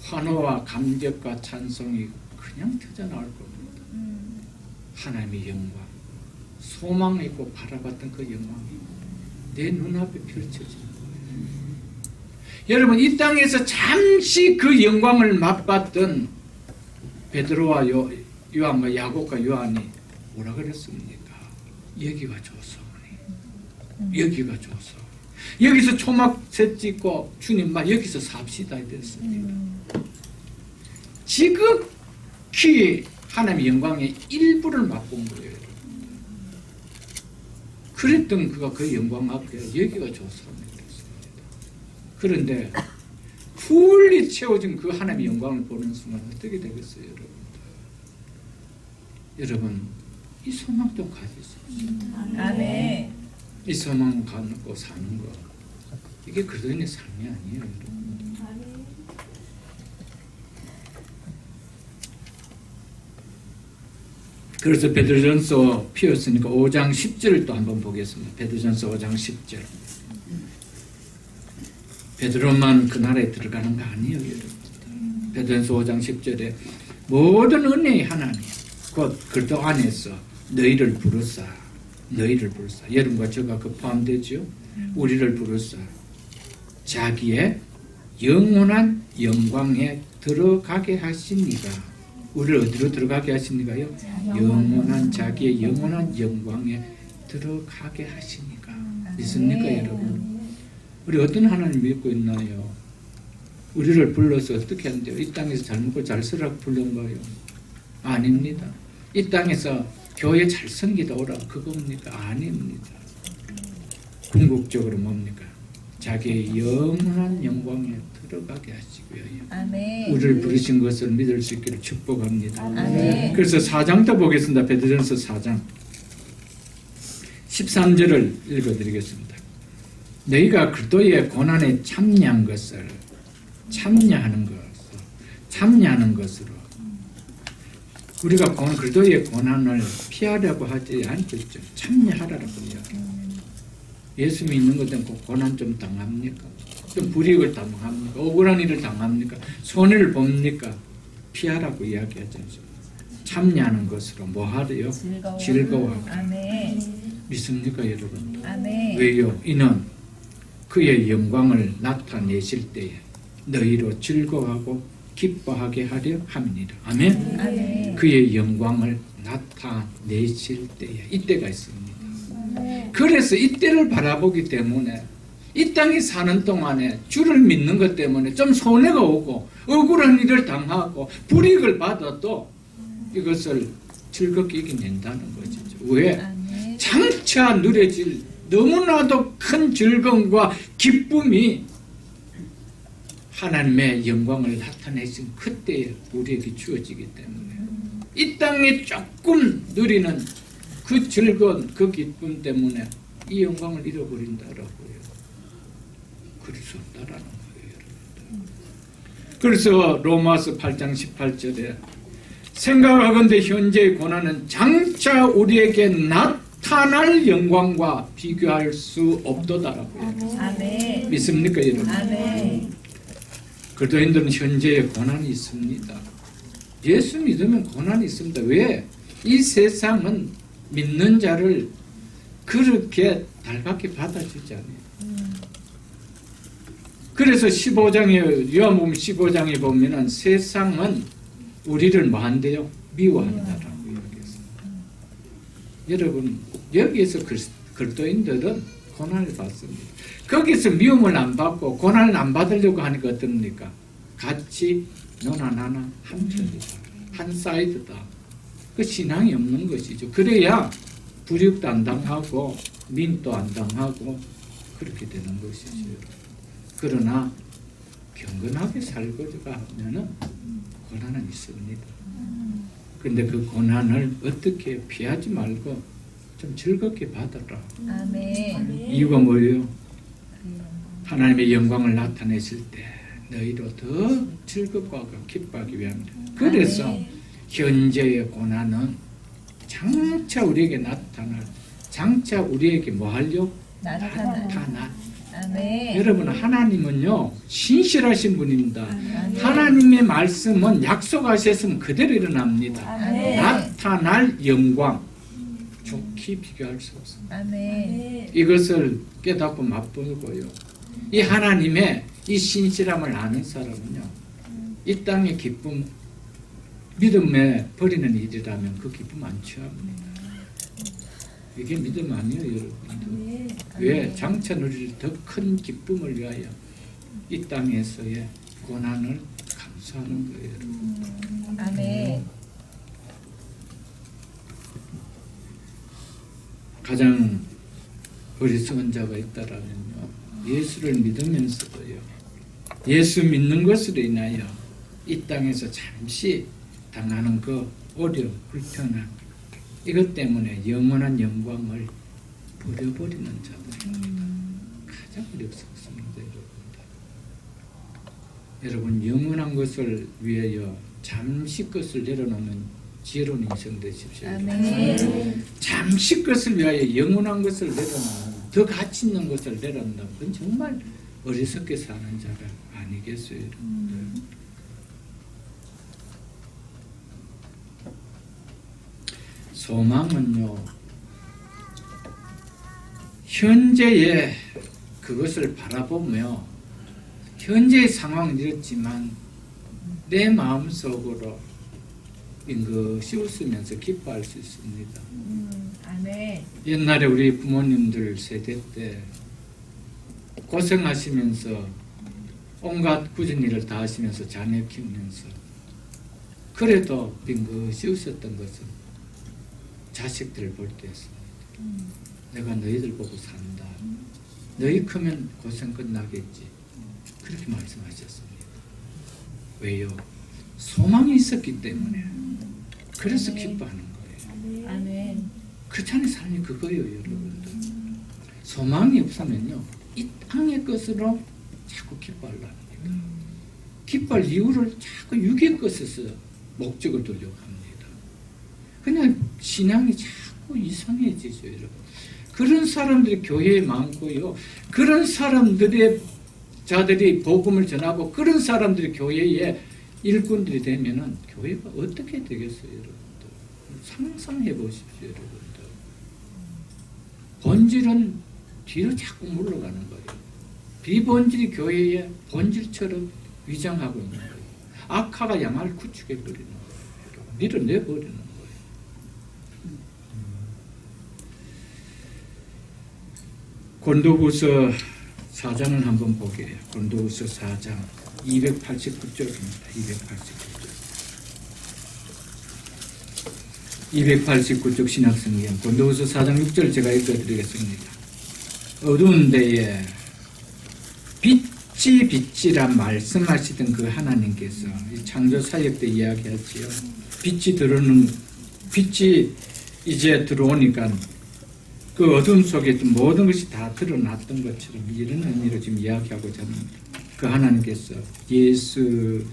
환호와 감격과 찬송이 그냥 터져나올 겁니다. 하나님의 영광, 소망 있고 바라봤던 그 영광이 내 눈앞에 펼쳐지는 거예요. 여러분, 이 땅에서 잠시 그 영광을 맛봤던 베드로와 요한 야곱과 요한이 뭐라 그랬습니까? 여기가 좋소니, 여기가 좋소. 여기서 초막새 찍고 주님 말 여기서 삽시다 이랬습니다. 지극히 하나님의 영광의 일부를 맛본 거예요. 그랬던 그가 그 영광 앞에 여기가 좋소니 그랬습니다. 그런데 풀리 채워진 그 하나님의 영광을 보는 순간 어떻게 되겠어요, 여러분? 여러분, 이 소망 좀 가지세요. 아멘. 이 소망 갖고 사는 거, 이게 그리스도인의 삶이 아니에요, 여러분. 그래서 베드로전서 피었으니까 5장 10절을 또 한번 보겠습니다. 베드로전서 5장 10절. 베드로만 그 나라에 들어가는 거 아니에요, 여러분. 베드로전서 5장 10절에 모든 은혜의 하나님 곧 그리스도 안에서 너희를 부르사, 너희를 부르사. 여러분과 저가 그 포함되죠. 우리를 부르사 자기의 영원한 영광에 들어가게 하십니다. 우리를 어디로 들어가게 하십니까요? 영원한 자기의 영원한 영광에 들어가게 하십니까? 믿습니까, 여러분? 우리 어떤 하나님 믿고 있나요? 우리를 불러서 어떻게 하는데요? 이 땅에서 잘 먹고 잘 살라고 부른 거예요? 아닙니다. 이 땅에서 교회 잘 섬기다 오라 그겁니까? 아닙니다. 궁극적으로 뭡니까? 자기의 영원한 영광에 들어가게 하시고요. 아멘. 우리를 부르신 것을 믿을 수 있기를 축복합니다. 아멘. 그래서 4장 또 보겠습니다. 베드로전서 4장 13절을 읽어드리겠습니다. 너희가 그리스도의 고난에 참여한 것을 참여하는 것으로 우리가 그리스도의 고난을 피하려고 하지 않겠죠. 참여하라고 이야기해요. 예수 믿는 것 때문에 고난 좀 당합니까? 좀 불이익을 당합니까? 억울한 일을 당합니까? 손해를 봅니까? 피하라고 이야기하지 않습니까? 참여하는 것으로 뭐 하래요? 즐거워하고. 아멘. 믿습니까, 여러분? 아멘. 왜요? 이는 그의 영광을 나타내실 때에 너희로 즐거워하고 기뻐하게 하려 함이니라. 아멘? 아멘. 그의 영광을 나타내실 때에 이때가 있습니다. 그래서 이때를 바라보기 때문에 이 땅에 사는 동안에 주를 믿는 것 때문에 좀 손해가 오고 억울한 일을 당하고 불이익을 받아도 이것을 즐겁게 이겨낸다는 거죠. 왜? 아멘. 장차 누려질 너무나도 큰 즐거움과 기쁨이 하나님의 영광을 나타내신 그때에 우리에게 주어지기 때문에 이 땅에 조금 누리는 그 즐거운 그 기쁨 때문에 이 영광을 잃어버린다라고요. 그럴 수 없다라는 거예요, 여러분들. 그래서 로마서 8장 18절에 생각하건대 현재의 고난은 장차 우리에게 나타날 영광과 비교할 수 없도다라고요. 아멘. 믿습니까, 여러분? 아멘. 그리스도인들은 현재의 고난이 있습니다. 예수 믿으면 고난이 있습니다. 왜? 이 세상은 믿는 자를 그렇게 달갑게 받아주지 않아요. 그래서 15장에 요한복음 15장에 보면은 세상은 우리를 뭐한대요? 미워한다라고 이야기했습니다. 여러분 여기에서 그리스도인들은 고난을 받습니다. 거기서 미움을 안 받고 고난을 안 받으려고 하니까 어떻습니까? 같이 너나 나나 한 편이다. 한 사이드다. 그 신앙이 없는 것이죠. 그래야 불이익도 안 당하고 민도 안 당하고 그렇게 되는 것이죠. 그러나 경건하게 살고자 하면은 고난은 있습니다. 근데 그 고난을 어떻게 피하지 말고 좀 즐겁게 받아라. 아멘. 이유가 뭐예요? 하나님의 영광을 나타내실 때 너희로 더 즐겁고 기뻐하기 위함이다. 그래서 아멘. 현재의 고난은 장차 우리에게 나타날, 장차 우리에게 뭐 하려? 나타날. 아멘. 여러분 하나님은요 신실하신 분입니다. 아멘. 하나님의 말씀은 약속하셨으면 그대로 일어납니다. 아멘. 나타날 영광 좋게 비교할 수 없습니다. 아멘. 이것을 깨닫고 맛보고요. 이 하나님의 이 신실함을 아는 사람은요 이 땅의 기쁨 믿음에 버리는 일이라면 그 기쁨 안 취합니다. 이게 믿음 아니에요, 여러분들. 왜? 장차 누릴 더 큰 기쁨을 위하여 이 땅에서의 고난을 감수하는 거예요, 여러분. 아멘. 가장 어리석은 자가 있다라면요, 예수를 믿으면서도요, 예수 믿는 것으로 인하여 이 땅에서 잠시 당하는 그 어려움, 불편함, 이것 때문에 영원한 영광을 버려버리는 자들입니다. 가장 어리석습니다, 여러분들. 여러분, 영원한 것을 위하여 잠시 것을 내려놓는 지혜로운 인생 되십시오. 아멘. 잠시 것을 위하여 영원한 것을 내려놓는, 더 가치 있는 것을 내려놓는다. 그건 정말 어리석게 사는 자가 아니겠어요, 여러분들. 소망은요, 현재의 그것을 바라보며 현재의 상황은 이렇지만 내 마음속으로 잉긋이 웃으면서 기뻐할 수 있습니다. 아멘. 옛날에 우리 부모님들 세대 때 고생하시면서 온갖 굳은 일을 다 하시면서 자녀 키우면서 그래도 잉긋이 웃었던 것은 자식들을 볼 때였습니다. 내가 너희들 보고 산다. 너희 크면 고생 끝나겠지. 그렇게 말씀하셨습니다. 왜요? 소망이 있었기 때문에. 그래서 기뻐하는 거예요. 아멘. 크리스찬의 삶이 그거예요, 여러분들. 소망이 없으면요, 이 땅의 것으로 자꾸 기뻐하려는 겁니다. 기뻐할 이유를 자꾸 육의 것에서 목적을 두려고 합니다. 그냥 신앙이 자꾸 이상해지죠, 여러분. 그런 사람들이 교회에 많고요. 그런 사람들의 자들이 복음을 전하고 그런 사람들이 교회에 일꾼들이 되면은 교회가 어떻게 되겠어요, 여러분들? 상상해 보십시오, 여러분들. 본질은 뒤로 자꾸 물러가는 거예요. 비본질이 교회의 본질처럼 위장하고 있는 거예요. 악화가 양을 구축해 버리는 거예요. 밀어내 버리는 거예요. 고린도후서 4장을 한번 보게요. 고린도후서 4장 289쪽입니다. 289쪽 신약성경 고린도후서 4장 6절 제가 읽어드리겠습니다. 어두운 데에 빛이 빛이라 말씀하시던 그 하나님께서 창조 사역 때 이야기하지요. 빛이 이제 들어오니까 그 어둠 속에 모든 것이 다 드러났던 것처럼 이런 의미로 지금 이야기하고자 합니다. 그 하나님께서 예수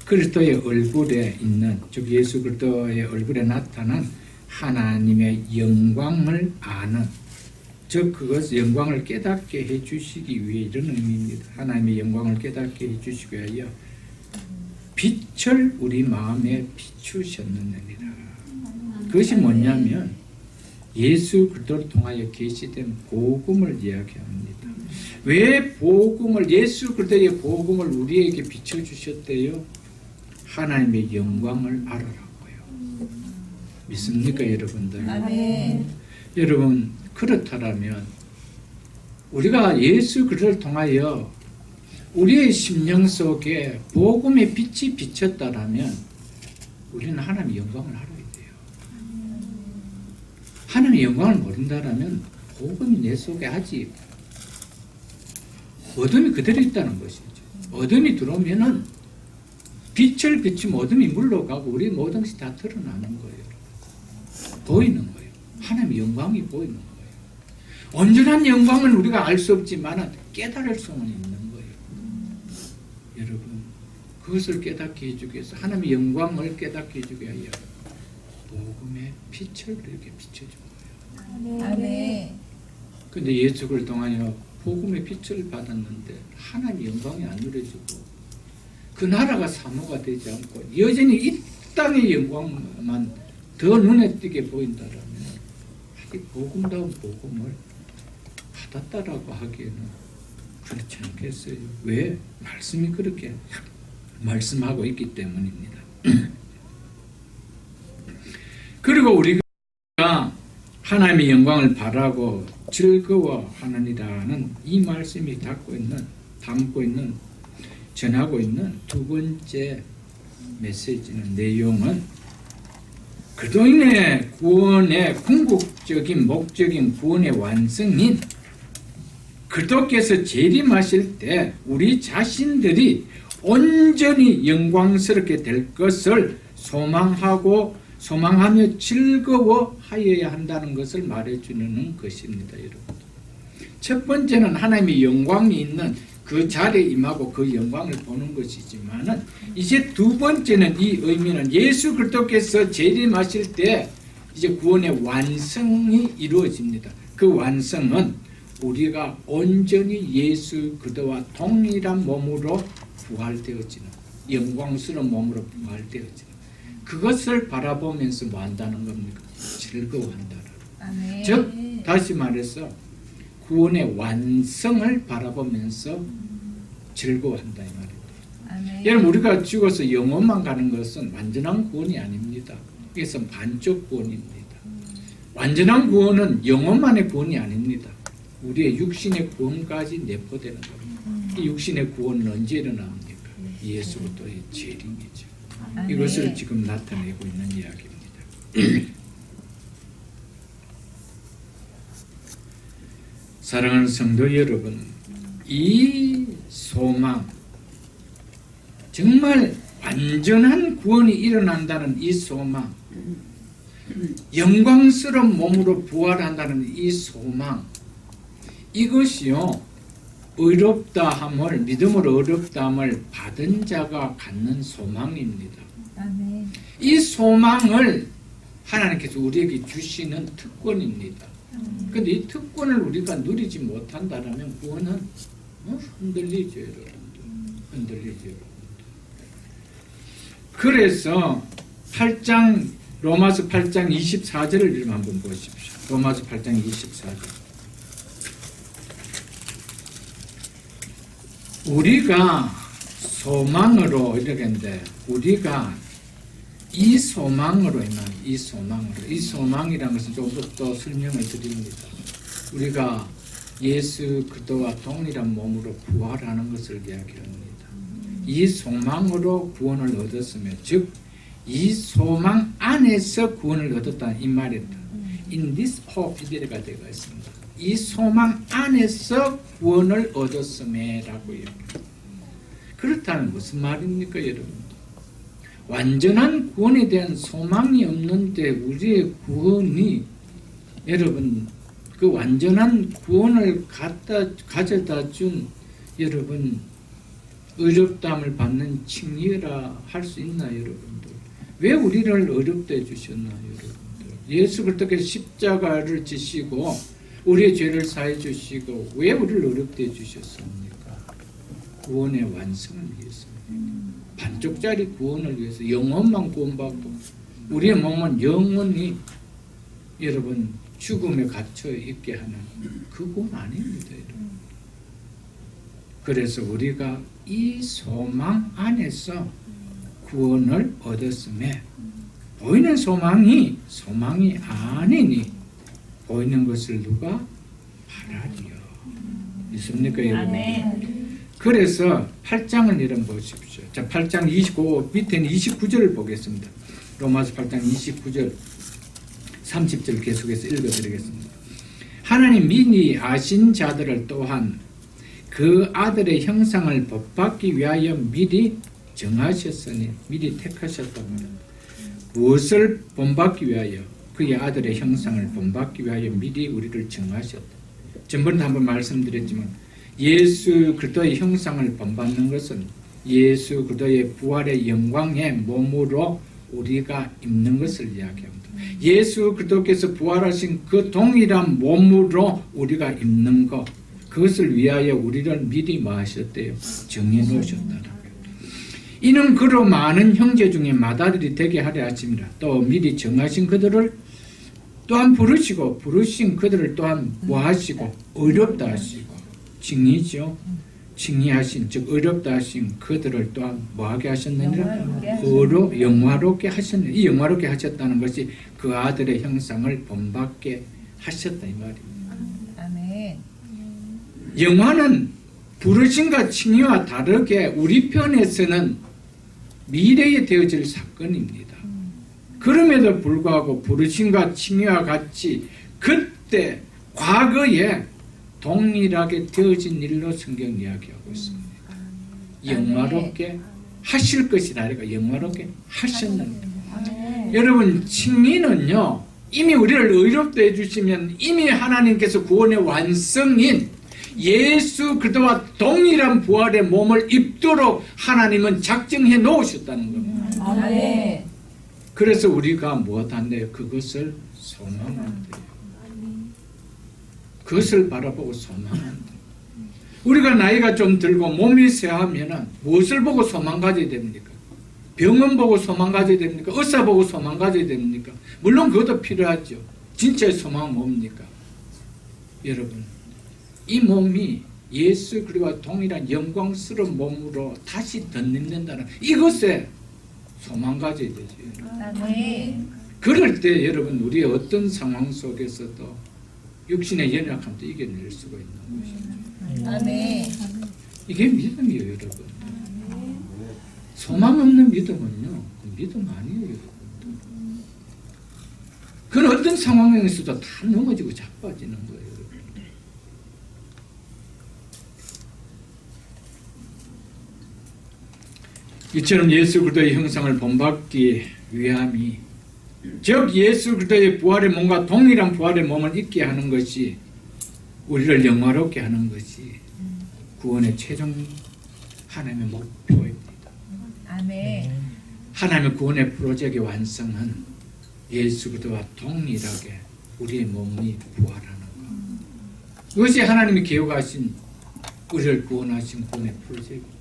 그리스도의 얼굴에 있는, 즉 예수 그리스도의 얼굴에 나타난 하나님의 영광을 아는, 즉 그것 영광을 깨닫게 해주시기 위해, 이런 의미입니다. 하나님의 영광을 깨닫게 해주시기 위하여 빛을 우리 마음에 비추셨느니라. 그것이 뭐냐면 예수 그리스도를 통하여 계시된 복음을 이야기합니다. 왜 복음을, 예수 그리스도의 복음을 우리에게 비춰주셨대요? 하나님의 영광을 알아라고요. 믿습니까, 여러분들? 아멘. 여러분, 그렇다면 우리가 예수 그리스도를 통하여 우리의 심령 속에 복음의 빛이 비쳤다라면 우리는 하나님의 영광을 알아야 돼요. 하나님의 영광을 모른다라면 복음이 내 속에 아직 어둠이 그대로 있다는 것이죠. 어둠이 들어오면은 빛을 비추면 어둠이 물러가고 우리 모든 것이 다 드러나는 거예요. 보이는 거예요. 하나님의 영광이 보이는 거예요. 온전한 영광은 우리가 알 수 없지만 깨달을 수는 있는 거예요. 여러분, 그것을 깨닫게 해주기 위해서, 하나님의 영광을 깨닫게 해주기 위하여 복음의 빛을 이렇게 비춰준 거예요. 아멘. 근데 예수를 통하여 복음의 빛을 받았는데 하나님의 영광이 안 누려지고 그 나라가 사모가 되지 않고 여전히 이 땅의 영광만 더 눈에 띄게 보인다라면 아직 복음다운 복음을 받았다라고 하기에는 그렇지 않겠어요. 왜? 말씀이 그렇게 말씀하고 있기 때문입니다. 그리고 우리가 하나님의 영광을 바라고 즐거워하느니라는 이 말씀이 담고 있는 전하고 있는 두 번째 메시지는 내용은 그리스도인의 구원의 궁극적인 목적인 구원의 완성인 그리스도께서 재림하실 때 우리 자신들이 온전히 영광스럽게 될 것을 소망하며 즐거워하여야 한다는 것을 말해주는 것입니다. 여러분. 첫 번째는 하나님의 영광이 있는 그 자리에 임하고 그 영광을 보는 것이지만은 이제 두 번째는 이 의미는 예수 그리스도께서 재림하실 때 이제 구원의 완성이 이루어집니다. 그 완성은 우리가 온전히 예수 그리스도와 동일한 몸으로 부활되어지는 영광스러운 몸으로 부활되어지는 그것을 바라보면서 뭐 한다는 겁니까? 즐거워한다는. 아멘. 즉 다시 말해서 구원의 완성을 바라보면서 즐거워한다 이 말입니다. 아멘. 여러분 우리가 죽어서 영혼만 가는 것은 완전한 구원이 아닙니다. 그래서 반쪽 구원입니다. 완전한 구원은 영혼만의 구원이 아닙니다. 우리의 육신의 구원까지 내포되는 겁니다. 이 육신의 구원은 언제 일어납니까? 예수 그리스도의 재림이죠. 아멘. 이것을 지금 나타내고 있는 이야기입니다. 사랑하는 성도 여러분, 이 소망, 정말 완전한 구원이 일어난다는 이 소망, 영광스러운 몸으로 부활한다는 이 소망, 이것이요 의롭다함을 믿음으로 의롭다함을 받은 자가 갖는 소망입니다. 아멘. 이 소망을 하나님께서 우리에게 주시는 특권입니다. 그런데 이 특권을 우리가 누리지 못한다면 구원은 흔들리죠, 여러분들. 흔들리죠, 여러분들. 그래서 로마서 8장 24절을 한번 보십시오. 로마서 8장 24절. 우리가 소망으로 이러겠는데 우리가 이 소망으로 이 소망이라는 것은 조금 더 설명을 드립니다. 우리가 예수 그리스도와 동일한 몸으로 부활하는 것을 이야기합니다. 이 소망으로 구원을 얻었으며 즉 이 소망 안에서 구원을 얻었다 이 말입니다. In this hope 이래가 되어 있습니다. 이 소망 안에서 구원을 얻었음에라고요. 그렇다면 무슨 말입니까, 여러분? 완전한 구원에 대한 소망이 없는데 우리의 구원이 여러분 그 완전한 구원을 가져다 준 여러분 의롭다함을 받는 칭의라 할 수 있나요, 여러분들? 왜 우리를 어렵게 해주셨나요, 여러분들? 예수 그리스도께서 십자가를 지시고 우리의 죄를 사해 주시고 왜 우리를 어렵게 해주셨습니까? 구원의 완성을 위해서입니다. 반쪽짜리 구원을 위해서 영혼만 구원받고 우리의 몸은 영원히 여러분 죽음에 갇혀 있게 하는 그 구원 아닙니다, 여러분. 그래서 우리가 이 소망 안에서 구원을 얻었음에 보이는 소망이 아니니 보이는 것을 누가 바라리요. 있습니까, 여러분? 아멘. 그래서 8장을 이름 보십시오. 자, 8장 29 밑에는 29절을 보겠습니다. 로마서 8장 29절 30절 계속해서 읽어드리겠습니다. 하나님 미리 아신 자들을 또한 그 아들의 형상을 법받기 위하여 미리 정하셨으니 미리 택하셨답니다. 무엇을 본받기 위하여? 그의 아들의 형상을 본받기 위하여 미리 우리를 정하셨다. 전번에 한번 말씀드렸지만 예수 그리스도의 형상을 본받는 것은 예수 그리스도의 부활의 영광의 몸으로 우리가 입는 것을 이야기합니다. 예수 그리스도께서 부활하신 그 동일한 몸으로 우리가 입는 것, 그것을 위하여 우리를 미리 뭐 하셨대요? 정해 놓으셨다. 이는 그로 많은 형제 중에 마다들이 되게 하려 하심이라. 또 미리 정하신 그들을 또한 부르신 그들을 또한 뭐 하시고? 의롭다 하시고. 칭의죠. 칭의하신 즉 어렵다 하신 그들을 또한 뭐하게 하셨느니라? 영화롭게 영화롭게 하셨느니라. 이 영화롭게 하셨다는 것이 그 아들의 형상을 본받게 하셨다 이 말입니다. 아멘. 영화는 부르심과 칭의와 다르게 우리 편에서는 미래에 되어질 사건입니다. 그럼에도 불구하고 부르심과 칭의와 같이 그때 과거에 동일하게 되어진 일로 성경 이야기하고 있습니다. 영화롭게 하실 것이라 아니라 영화롭게 하셨는데 아멘. 여러분 칭의는요 이미 우리를 의롭게 해주시면 이미 하나님께서 구원의 완성인 예수 그리스도와 동일한 부활의 몸을 입도록 하나님은 작정해 놓으셨다는 겁니다. 아멘. 그래서 우리가 무엇한대요? 그것을 소망한대요. 그것을 바라보고 소망한대요. 우리가 나이가 좀 들고 몸이 쇠하면 무엇을 보고 소망 가져야 됩니까? 병원 보고 소망 가져야 됩니까? 의사 보고 소망 가져야 됩니까? 물론 그것도 필요하죠. 진짜의 소망은 뭡니까? 여러분 이 몸이 예수 그리스도와 동일한 영광스러운 몸으로 다시 덧입는다는 이것에 소망 가져야 되죠. 아멘. 그럴 때 여러분 우리의 어떤 상황 속에서도 육신의 연약함도 이겨낼 수가 있는 것이죠. 아멘. 이게 믿음이에요 여러분. 소망 없는 믿음은요 믿음 아니에요 여러분. 그건 어떤 상황에서도 다 넘어지고 자빠지는 거예요. 이처럼 예수 그리스도의 형상을 본받기 위함이 즉 예수 그리스도의 부활의 몸과 동일한 부활의 몸을 입게 하는 것이 우리를 영화롭게 하는 것이 구원의 최종 하나님의 목표입니다. 아멘. 하나님의 구원의 프로젝트의 완성은 예수 그리스도와 동일하게 우리의 몸이 부활하는 것. 그것이 하나님이 계획하신 우리를 구원하신 구원의 프로젝트입니다.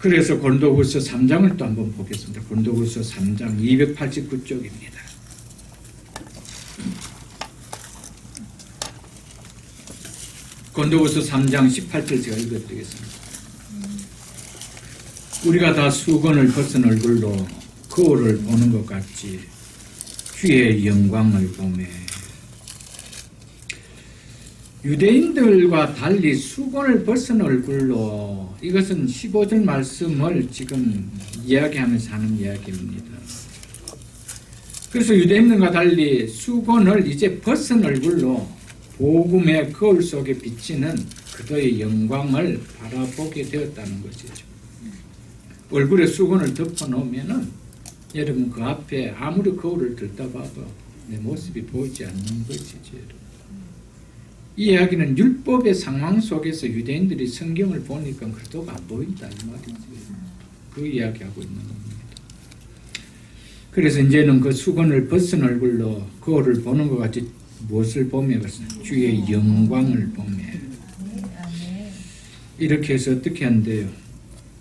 그래서 고린도후서 3장을 또 한번 보겠습니다. 고린도후서 3장 289쪽입니다. 고린도후서 3장 18절 제가 읽어드리겠습니다. 우리가 다 수건을 벗은 얼굴로 거울을 보는 것 같이 주의 영광을 보매 유대인들과 달리 수건을 벗은 얼굴로 이것은 15절 말씀을 지금 이야기하면서 하는 이야기입니다. 그래서 유대인들과 달리 수건을 이제 벗은 얼굴로 복음의 거울 속에 비치는 그들의 영광을 바라보게 되었다는 것이죠. 얼굴에 수건을 덮어놓으면은 여러분 그 앞에 아무리 거울을 들다 봐도 내 모습이 보이지 않는 것이죠. 여러분. 이 이야기는 율법의 상황 속에서 유대인들이 성경을 보니까 그리스도가 안 보인다 이 말이죠. 그 이야기하고 있는 겁니다. 그래서 이제는 그 수건을 벗은 얼굴로 거울을 보는 것 같이 무엇을 보며 주의 영광을 보며 이렇게 해서 어떻게 한대요?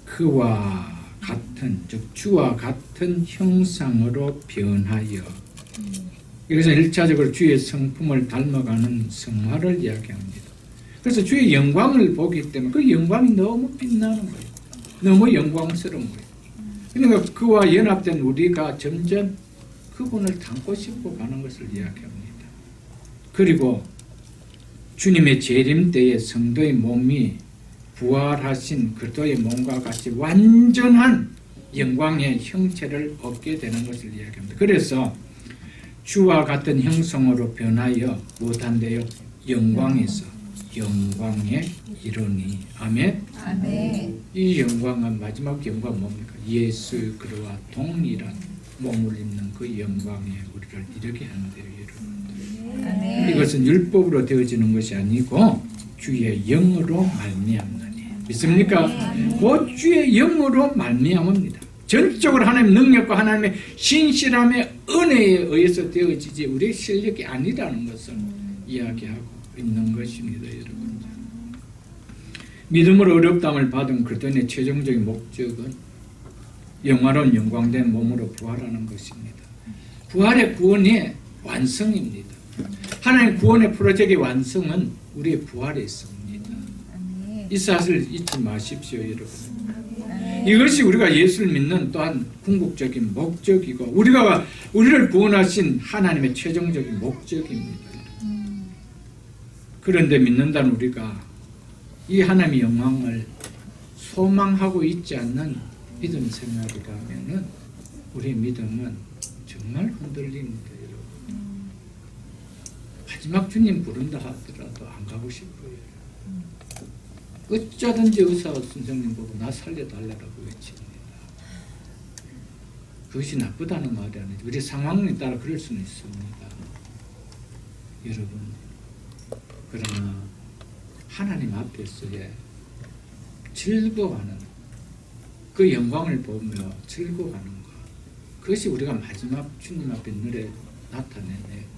그와 같은 즉 주와 같은 형상으로 변하여 그래서 1차적으로 주의 성품을 닮아가는 성화를 이야기합니다. 그래서 주의 영광을 보기 때문에 그 영광이 너무 빛나는 거예요. 너무 영광스러운 거예요. 그러니까 그와 연합된 우리가 점점 그분을 닮고 싶어 가는 것을 이야기합니다. 그리고 주님의 재림 때에 성도의 몸이 부활하신 그리스도의 몸과 같이 완전한 영광의 형체를 얻게 되는 것을 이야기합니다. 그래서 주와 같은 형성으로 변하여 무엇한대요? 영광에서 영광에 이르니. 아멘. 아멘. 이 영광은 마지막 영광 뭡니까? 예수 그리스도와 동일한 몸을 입는 그 영광에 우리를 이르게 하는데요, 여러분. 아멘. 이것은 율법으로 되어지는 것이 아니고 주의 영으로 말미암느니. 믿습니까? 곧 주의 영으로 말미암습니다. 전적으로 하나님의 능력과 하나님의 신실함의 은혜에 의해서 되어지지 우리의 실력이 아니라는 것을 이야기하고 있는 것입니다, 여러분. 믿음으로 어렵담을 받은 그리스도인의 최종적인 목적은 영화로운 영광된 몸으로 부활하는 것입니다. 부활의 구원의 완성입니다. 하나님 구원의 프로젝트의 완성은 우리의 부활에 있습니다. 아멘. 이 사실을 잊지 마십시오, 여러분. 아멘. 이것이 우리가 예수를 믿는 또한 궁극적인 목적이고 우리를 구원하신 하나님의 최종적인 목적입니다. 그런데 믿는다는 우리가 이 하나님의 영광을 소망하고 있지 않는 믿음 생활이라면은 우리의 믿음은 정말 흔들립니다, 여러분. 마지막 주님 부른다 하더라도 안 가고 싶어요. 어쩌든지 의사 선생님 보고 나 살려달라고 외칩니다. 그것이 나쁘다는 말이 아니죠. 우리 상황에 따라 그럴 수는 있습니다. 여러분, 그러나 하나님 앞에서의 즐거워하는 그 영광을 보며 즐거워하는 것, 그것이 우리가 마지막 주님 앞에 늘에 나타내는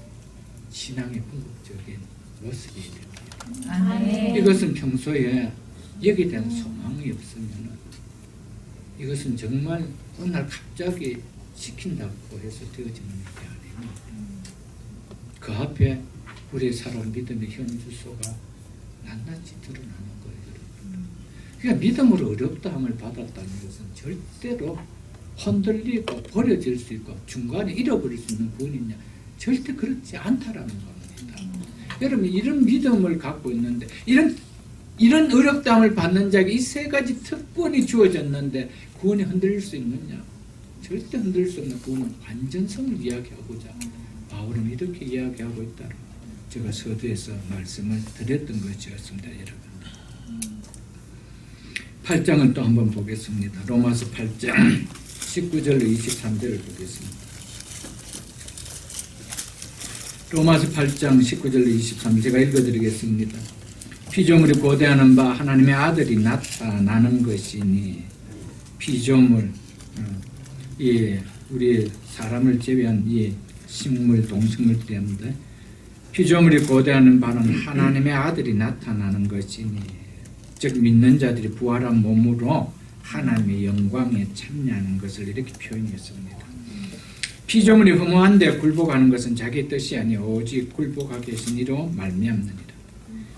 신앙의 궁극적인 모습이 됩니다. 아멘. 이것은 평소에 여기에 대한 소망이 없으면 이것은 정말 어느 날 갑자기 시킨다고 해서 되어지는 게 아닙니다. 그 앞에 우리의 살아온 믿음의 현주소가 낱낱이 드러나는 거예요. 그러니까 믿음으로 어렵다함을 받았다는 것은 절대로 흔들리고 버려질 수 있고 중간에 잃어버릴 수 있는 구원이냐, 절대 그렇지 않다라는 겁니다. 여러분, 이런 믿음을 갖고 있는데 이런 어렵다함을 받는 자에게 이 세 가지 특권이 주어졌는데 구원이 흔들릴 수 있느냐? 절대 흔들릴 수 없는 구원은 완전성을 이야기하고자 바울은 이렇게 이야기하고 있다. 제가 서두에서 말씀을 드렸던 것이었습니다, 여러분. 8장을 또 한번 보겠습니다. 로마서 8장 19절로 23절을 보겠습니다. 로마서 8장 19절로 23절 제가 읽어드리겠습니다. 피조물이 고대하는 바 하나님의 아들이 나타나는 것이니 피조물, 우리 사람을 제외한 이 식물, 동식물들인데 피조물이 고대하는 바는 하나님의 아들이 나타나는 것이니 즉 믿는 자들이 부활한 몸으로 하나님의 영광에 참여하는 것을 이렇게 표현했습니다. 피조물이 허무한데 굴복하는 것은 자기 뜻이 아니요 오직 굴복하게 계신 이로 말미암느니라.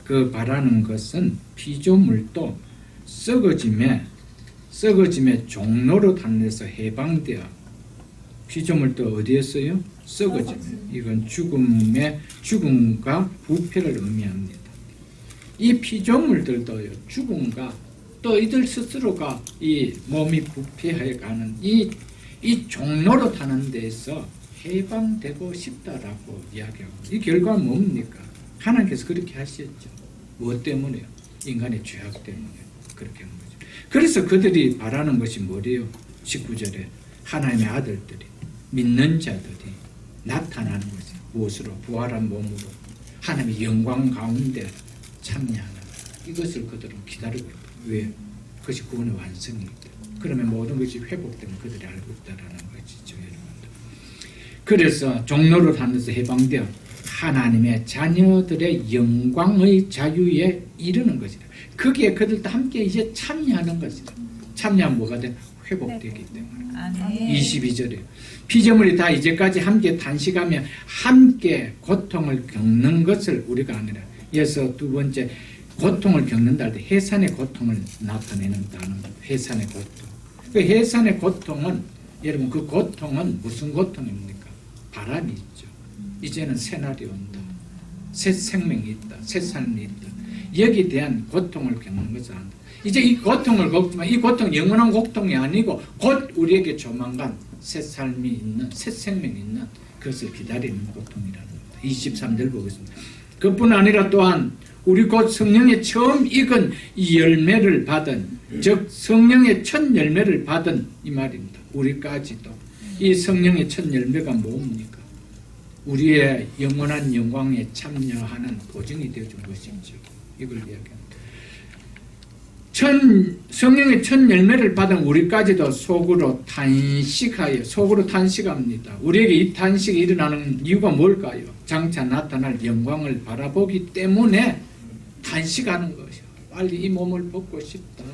그 바라는 것은 피조물도 썩어짐의 종로로 단련해서 해방되어 피조물도 어디에서요? 썩어짐. 이건 죽음과 부패를 의미합니다. 이 피조물들도요, 죽음과 또 이들 스스로가 이 몸이 부패해 가는 이 종로로 타는 데에서 해방되고 싶다라고 이야기하고, 이 결과는 뭡니까? 하나님께서 그렇게 하셨죠. 무엇 때문에요? 인간의 죄악 때문에 그렇게 하는 거죠. 그래서 그들이 바라는 것이 뭐래요? 19절에 하나님의 아들들이, 믿는 자들이 나타나는 거죠. 무엇으로? 부활한 몸으로 하나님의 영광 가운데 참여하는 것. 이것을 그들은 기다리고 있다. 왜? 그것이 구원의 완성이기 때문에. 그러면 모든 것이 회복되면 그들이 알고 있다라는 것이죠, 여러분들. 그래서 종로로 타면서 해방되어 하나님의 자녀들의 영광의 자유에 이르는 것이다. 거기에 그들도 함께 이제 참여하는 것이다. 참여하면 뭐가 돼? 회복되기 때문에. 아멘. 22절에 피조물이 다 이제까지 함께 단식하며 함께 고통을 겪는 것을 우리가 아니라, 이어서 두 번째 고통을 겪는다 할 때 해산의 고통을 나타내는 단어입니다. 해산의 고통. 그 해산의 고통은, 여러분, 그 고통은 무슨 고통입니까? 바람이 있죠. 이제는 새 날이 온다. 새 생명이 있다. 새 삶이 있다. 여기에 대한 고통을 겪는 것을 안다. 이제 이 고통을 겪지만 이 고통은 영원한 고통이 아니고 곧 우리에게 조만간 새 삶이 있는, 새 생명이 있는 그것을 기다리는 고통이라는 겁니다. 23절 보겠습니다. 그뿐 아니라 또한 우리 곧 성령의 처음 익은 이 열매를 받은, 즉 성령의 첫 열매를 받은 이 말입니다. 우리까지도 이 성령의 첫 열매가 뭡니까? 우리의 영원한 영광에 참여하는 보증이 되어준 것이죠. 이걸 이야기합니다. 성령의 첫 열매를 받은 우리까지도 속으로 탄식합니다. 우리에게 이 탄식이 일어나는 이유가 뭘까요? 장차 나타날 영광을 바라보기 때문에 탄식하는 것이요. 빨리 이 몸을 벗고 싶다.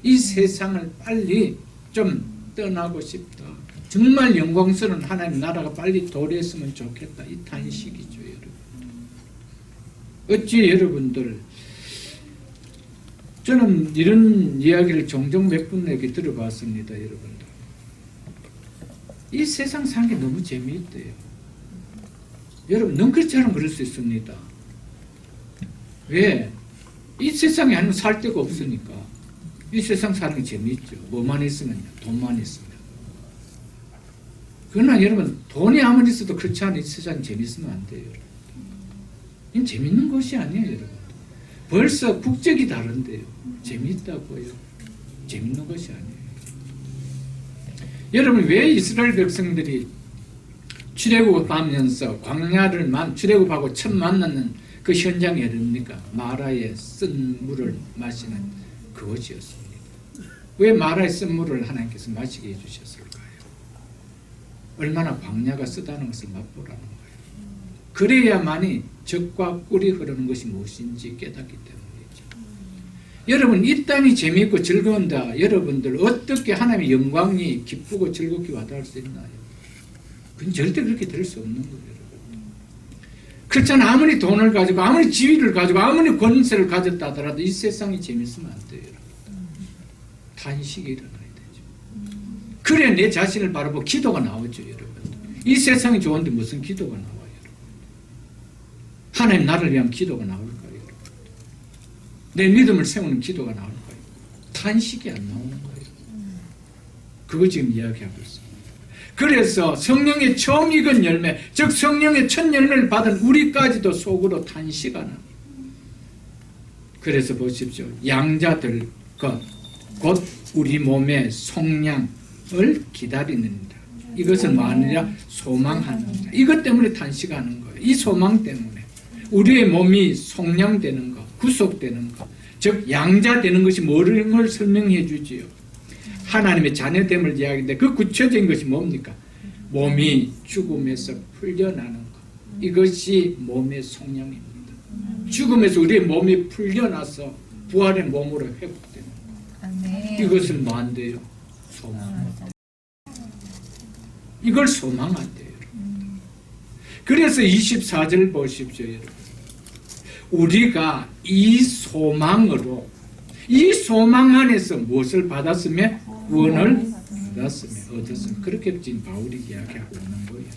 이 세상을 빨리 좀 떠나고 싶다. 정말 영광스러운 하나님 나라가 빨리 도래했으면 좋겠다. 이 탄식이죠, 여러분. 어찌 여러분들, 저는 이런 이야기를 종종 몇 분에게 들어봤습니다. 여러분들, 이 세상 사는 게 너무 재미있대요. 여러분, 능그처럼 그럴 수 있습니다. 왜? 이 세상에 하는 살 데가 없으니까. 이 세상 사는 게 재미있죠. 뭐만 있으면요, 돈만 있으면. 그러나 여러분, 돈이 아무리 있어도 그렇지 않은 이 세상이 재밌으면 안 돼요. 이건 재밌는 것이 아니에요, 여러분. 벌써 국적이 다른데요. 재밌다고요. 재밌는 것이 아니에요. 여러분, 왜 이스라엘 백성들이 출애굽하면서 출애굽하고 처음 만나는 그 현장이 어딥니까? 마라에 쓴 물을 마시는 그것이었습니다. 왜 마라에 쓴 물을 하나님께서 마시게 해주셨을까요? 얼마나 광야가 쓰다는 것을 맛보라는 거예요. 그래야만이 젖과 꿀이 흐르는 것이 무엇인지 깨닫기 때문이죠. 여러분, 이 땅이 재미있고 즐거운다. 여러분들 어떻게 하나님의 영광이 기쁘고 즐겁게 와닿을 수 있나요? 그건 절대 그렇게 될 수 없는 거예요. 그렇잖아. 아무리 돈을 가지고, 아무리 지위를 가지고, 아무리 권세를 가졌다 하더라도 이 세상이 재밌으면 안 돼요. 탄식이 일어나야 되죠. 그래야 내 자신을 바라보고 기도가 나오죠, 여러분. 이 세상이 좋은데 무슨 기도가 나와요? 하나님 나를 위한 기도가 나올까요? 여러분? 내 믿음을 세우는 기도가 나올까요? 탄식이 안 나오는 거예요. 그거 지금 이야기하고 있습니다. 그래서 성령의 처음 익은 열매, 즉 성령의 첫 열매를 받은 우리까지도 속으로 탄식하는. 그래서 보십시오. 양자들 곧 우리 몸의 속량을 기다리는다. 이것은 뭐하느냐? 소망하는다. 이것 때문에 탄식하는 거예요. 이 소망 때문에 우리의 몸이 속량되는 것, 구속되는 것, 즉 양자되는 것이 뭐를 설명해 주지요? 하나님의 자녀됨을 이야기하는데 그 구체적인 것이 뭡니까? 몸이 죽음에서 풀려나는 것. 이것이 몸의 속량입니다. 죽음에서 우리의 몸이 풀려나서 부활의 몸으로 회복되는 것. 이것을 뭐한대요? 소망한대요. 이걸 소망한대요. 그래서 24절 보십시오, 여러분. 우리가 이 소망으로, 이 소망 안에서 무엇을 받았으며 구원을 받았으며 얻었으며, 그렇게 지금 바울이 이야기하고 있는 거예요.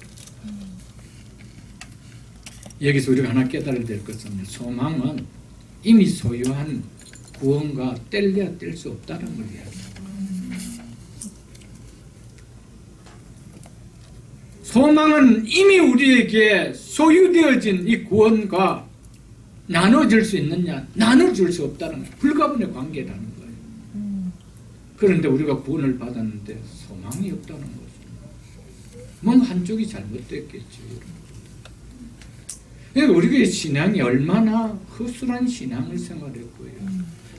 여기서 우리가 하나 깨달아야 될 것은 소망은 이미 소유한 구원과 뗄래야 뗄 수 없다는 걸 이야기합니다. 소망은 이미 우리에게 소유되어진 이 구원과 나눠줄 수 있느냐? 나눠줄 수 없다는 거예요. 불가분의 관계라는 거예요. 그런데 우리가 구원을 받았는데 소망이 없다는 거죠. 뭔가 한쪽이 잘못됐겠죠. 그러니까 우리가 신앙이 얼마나 허술한 신앙을 생활했고요.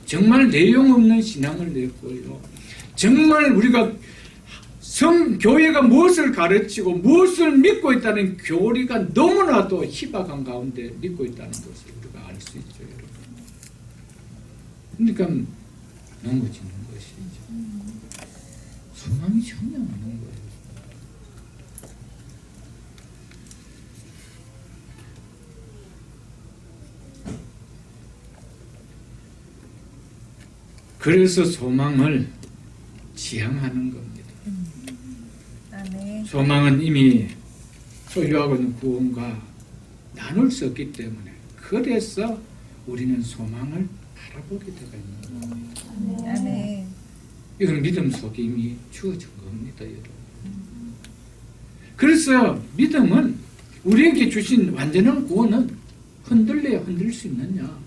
정말 내용 없는 신앙을 냈고요. 정말 우리가 교회가 무엇을 가르치고 무엇을 믿고 있다는 교리가 너무나도 희박한 가운데 믿고 있다는 것을 우리가 알 수 있죠, 여러분. 그러니까 넘어지는 것이죠. 소망이 전혀 없는 거예요. 그래서 소망을 지향하는 겁니다. 소망은 이미 소유하고 있는 구원과 나눌 수 없기 때문에, 그래서 우리는 소망을 바라보게 되어 있는 겁니다. 이건 믿음 속에 이미 주어진 겁니다, 여러분. 그래서 믿음은 우리에게 주신 완전한 구원은 흔들려야 흔들 수 있느냐?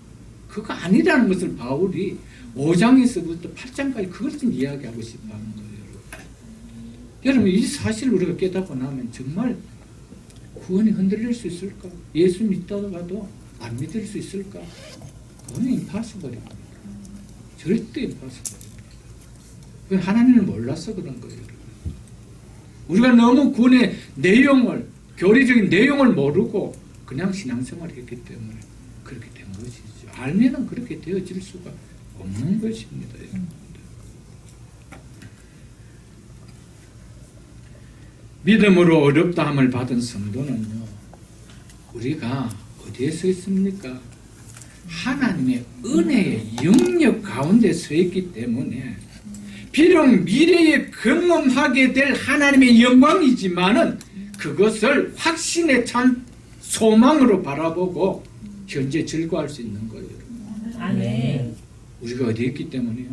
그거 아니라는 것을 바울이 5장에서부터 8장까지 그걸 좀 이야기하고 싶어 하는 거예요. 여러분, 이 사실을 우리가 깨닫고 나면 정말 구원이 흔들릴 수 있을까? 예수 믿다가도 안 믿을 수 있을까? 그건 임파서블입니다. 절대 임파서블입니다. 하나님을 몰라서 그런 거예요. 우리가 너무 구원의 내용을, 교리적인 내용을 모르고 그냥 신앙생활을 했기 때문에 그렇게 된 것이죠. 알면은 그렇게 되어질 수가 없는 것입니다. 믿음으로 어렵다함을 받은 성도는요, 우리가 어디에 서 있습니까? 하나님의 은혜의 영역 가운데 서 있기 때문에 비록 미래에 경험하게 될 하나님의 영광이지만은 그것을 확신에 찬 소망으로 바라보고 현재 즐거워할 수 있는 거예요. 아멘. 우리가 어디에 있기 때문에요?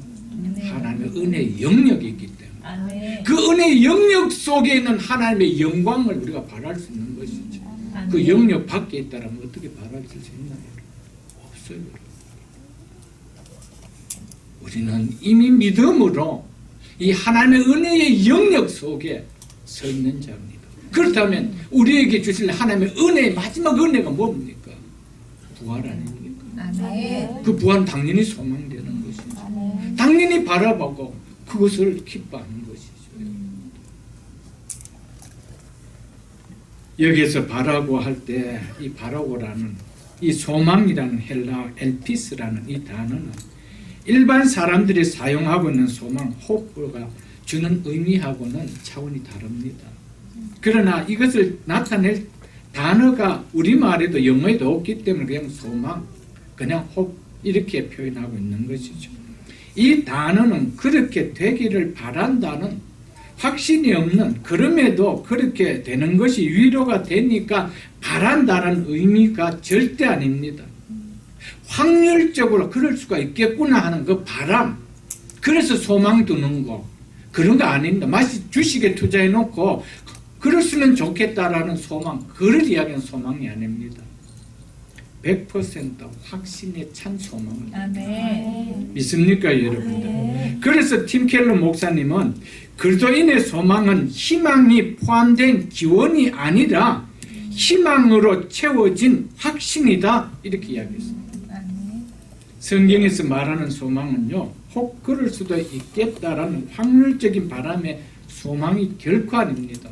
네. 하나님의 은혜의 영역이 있기 때문에. 아멘. 그 은혜의 영역 속에 있는 하나님의 영광을 우리가 바랄 수 있는 것이죠. 아멘. 그 영역 밖에 있다면 어떻게 바랄 수 있나요? 없어요. 우리는 이미 믿음으로 이 하나님의 은혜의 영역 속에 서 있는 자입니다. 그렇다면 우리에게 주실 하나님의 은혜의 마지막 은혜가 뭡니까? 부활 아닙니까? 아멘. 그 부활은 당연히 소망되는 것이죠. 당연히 바라보고 그것을 기뻐하는 것이죠. 여기서 바라고 할 때 이 바라고라는 이 소망이라는 헬라 엘피스라는 이 단어는 일반 사람들이 사용하고 있는 소망, 호프가 주는 의미하고는 차원이 다릅니다. 그러나 이것을 나타낼 단어가 우리말에도 영어에도 없기 때문에 그냥 소망, 그냥 호 이렇게 표현하고 있는 것이죠. 이 단어는 그렇게 되기를 바란다는 확신이 없는, 그럼에도 그렇게 되는 것이 위로가 되니까 바란다는 의미가 절대 아닙니다. 확률적으로 그럴 수가 있겠구나 하는 그 바람, 그래서 소망 두는 거, 그런 거 아닙니다. 마치 주식에 투자해 놓고 그랬으면 좋겠다라는 소망, 그를 이야기하는 소망이 아닙니다. 100% 확신에 찬 소망을 아멘. 믿습니까, 여러분들? 그래서 팀 켈러 목사님은 그리스도인의 소망은 희망이 포함된 기원이 아니라 희망으로 채워진 확신이다, 이렇게 이야기했습니다. 아멘. 성경에서 말하는 소망은요, 혹 그럴 수도 있겠다라는 확률적인 바람의 소망이 결코 아닙니다.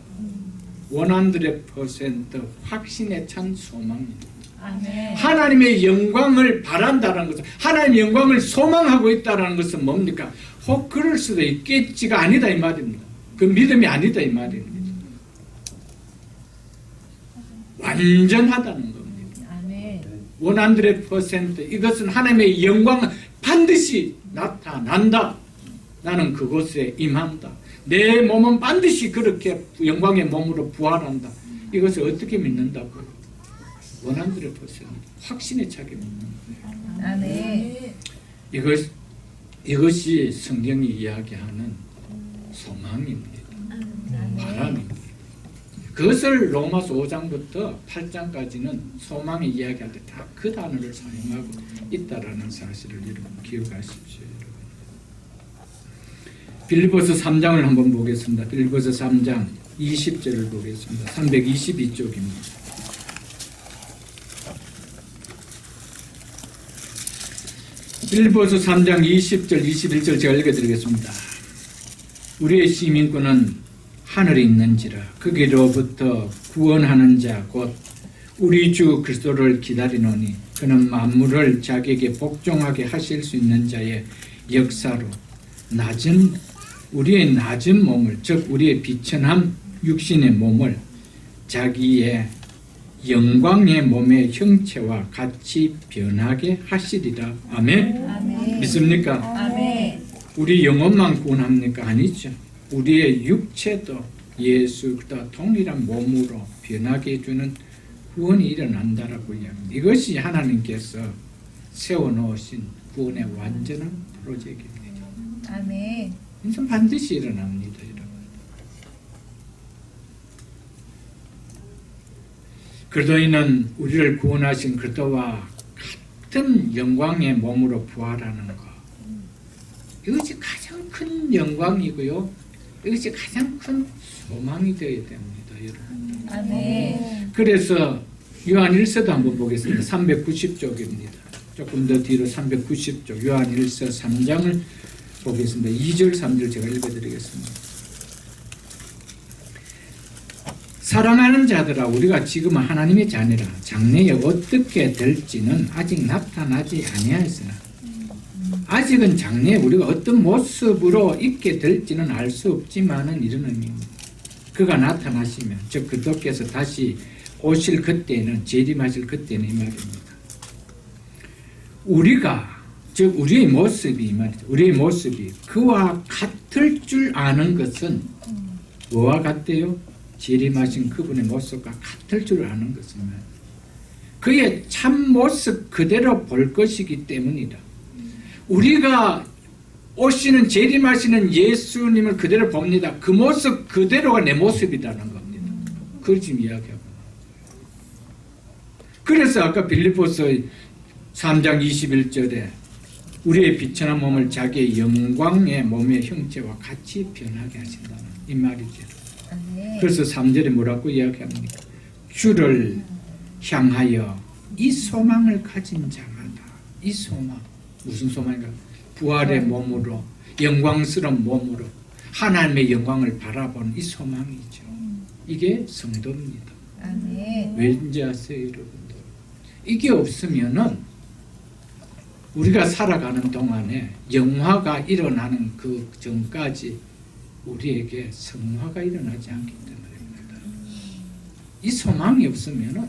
100% 확신에 찬 소망입니다. 아멘. 하나님의 영광을 바란다는 것은, 하나님의 영광을 소망하고 있다는 것은 뭡니까? 혹 그럴 수도 있겠지가 아니다 이 말입니다. 그 믿음이 아니다 이 말입니다. 완전하다는 겁니다. 아멘. 100% 이것은 하나님의 영광은 반드시 나타난다. 나는 그곳에 임한다. 내 몸은 반드시 그렇게 영광의 몸으로 부활한다. 이것을 어떻게 믿는다고요? 100% 확신에 차게 믿는 거예요. 아멘. 이것이 성경이 이야기하는 소망입니다. 바람입니다. 그것을 로마서 5장부터 8장까지는 소망의 이야기할 때 다 그 단어를 사용하고 있다라는 사실을 여러분 기억하십시오. 빌립보서 3장을 한번 보겠습니다. 빌립보서 3장 20절을 보겠습니다. 322쪽입니다. 빌립보서 3장 20절 21절 제가 읽어드리겠습니다. 우리의 시민권은 하늘에 있는지라 거기로부터 구원하는 자 곧 우리 주 그리스도를 기다리노니 그는 만물을 자기에게 복종하게 하실 수 있는 자의 역사로 우리의 낮은 몸을, 즉 우리의 비천한 육신의 몸을 자기의 영광의 몸의 형체와 같이 변하게 하시리라. 아멘. 아멘. 믿습니까? 아멘. 우리 영혼만 구원합니까? 아니죠. 우리의 육체도 예수 그리스도와 동일한 몸으로 변하게 해주는 구원이 일어난다라고 이야기합니다. 이것이 하나님께서 세워놓으신 구원의 완전한 프로젝트입니다. 아멘. 이것은 반드시 일어납니다, 여러분. 그리스도인은 우리를 구원하신 그리스도와 같은 영광의 몸으로 부활하는 것, 이것이 가장 큰 영광이고요, 이것이 가장 큰 소망이 되어야 됩니다, 여러분. 아멘. 그래서 요한일서도 한번 보겠습니다. 390쪽입니다. 조금 더 뒤로 390쪽 요한일서 3장을 보겠습니다. 2절 3절 제가 읽어드리겠습니다. 사랑하는 자들아, 우리가 지금은 하나님의 자녀라. 장래에 어떻게 될지는 아직 나타나지 아니하였으나 아직은 장래에 우리가 어떤 모습으로 있게 될지는 알 수 없지만은 이런 의미입니다. 그가 나타나시면, 즉 그리스도께서 다시 오실 그때는, 재림하실 그때는 이 말입니다. 우리가, 즉 우리의 모습이 이 말이죠. 우리의 모습이 그와 같을 줄 아는 것은 뭐와 같대요? 재림하신 그분의 모습과 같을 줄 아는 것은 그의 참 모습 그대로 볼 것이기 때문이다. 우리가 오시는 재림하시는 예수님을 그대로 봅니다. 그 모습 그대로가 내 모습이라는 겁니다. 그걸 지금 이야기하고. 그래서 아까 빌립보서 3장 21절에 우리의 비천한 몸을 자기의 영광의 몸의 형체와 같이 변하게 하신다는 이 말이죠. 아멘. 그래서 3절에 뭐라고 이야기합니까? 주를 향하여 이 소망을 가진 자마다, 이 소망, 무슨 소망인가? 부활의 몸으로, 영광스러운 몸으로 하나님의 영광을 바라보는 이 소망이죠. 이게 성도입니다. 아멘. 왠지 아세요, 여러분들? 이게 없으면은 우리가 살아가는 동안에 영화가 일어나는 그 전까지 우리에게 성화가 일어나지 않기 때문입니다. 이 소망이 없으면은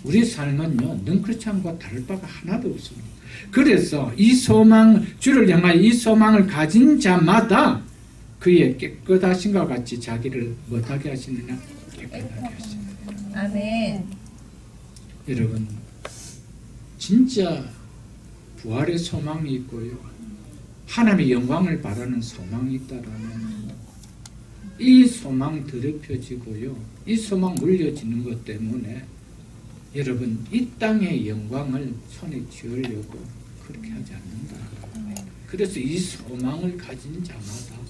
우리 삶은요, 능크리참과 다를 바가 하나도 없습니다. 그래서 이 소망, 주를 향하여 이 소망을 가진 자마다 그의 깨끗하신과 같이 자기를 못하게 하시느냐? 깨끗하게 하십니다. 아멘. 여러분, 진짜 부활의 소망이 있고요, 하나님의 영광을 바라는 소망이 있다라면 이 소망 더럽혀지고요, 이 소망 물려지는 것 때문에 여러분 이 땅의 영광을 손에 쥐으려고 그렇게 하지 않는다. 그래서 이 소망을 가진 자마다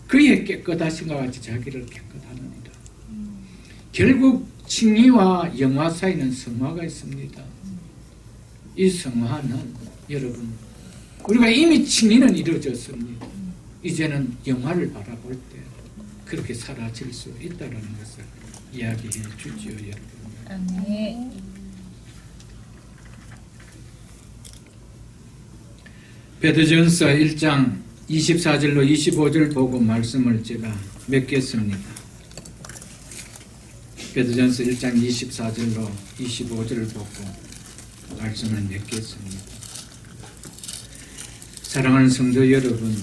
그의 깨끗하신과 같이 자기를 깨끗합니다. 결국 칭의와 영화 사이는 성화가 있습니다. 이 성화는 여러분 우리가 이미 칭의는 이루어졌습니다. 이제는 영화를 바라볼 때 그렇게 사라질 수 있다는 것을 이야기해 주지요, 여러분. 아멘. 베드전서 1장 24절로 25절 보고 말씀을 제가 맺겠습니다. 베드전서 1장 24절로 25절을 보고 말씀을 맺겠습니다. 사랑하는 성도 여러분,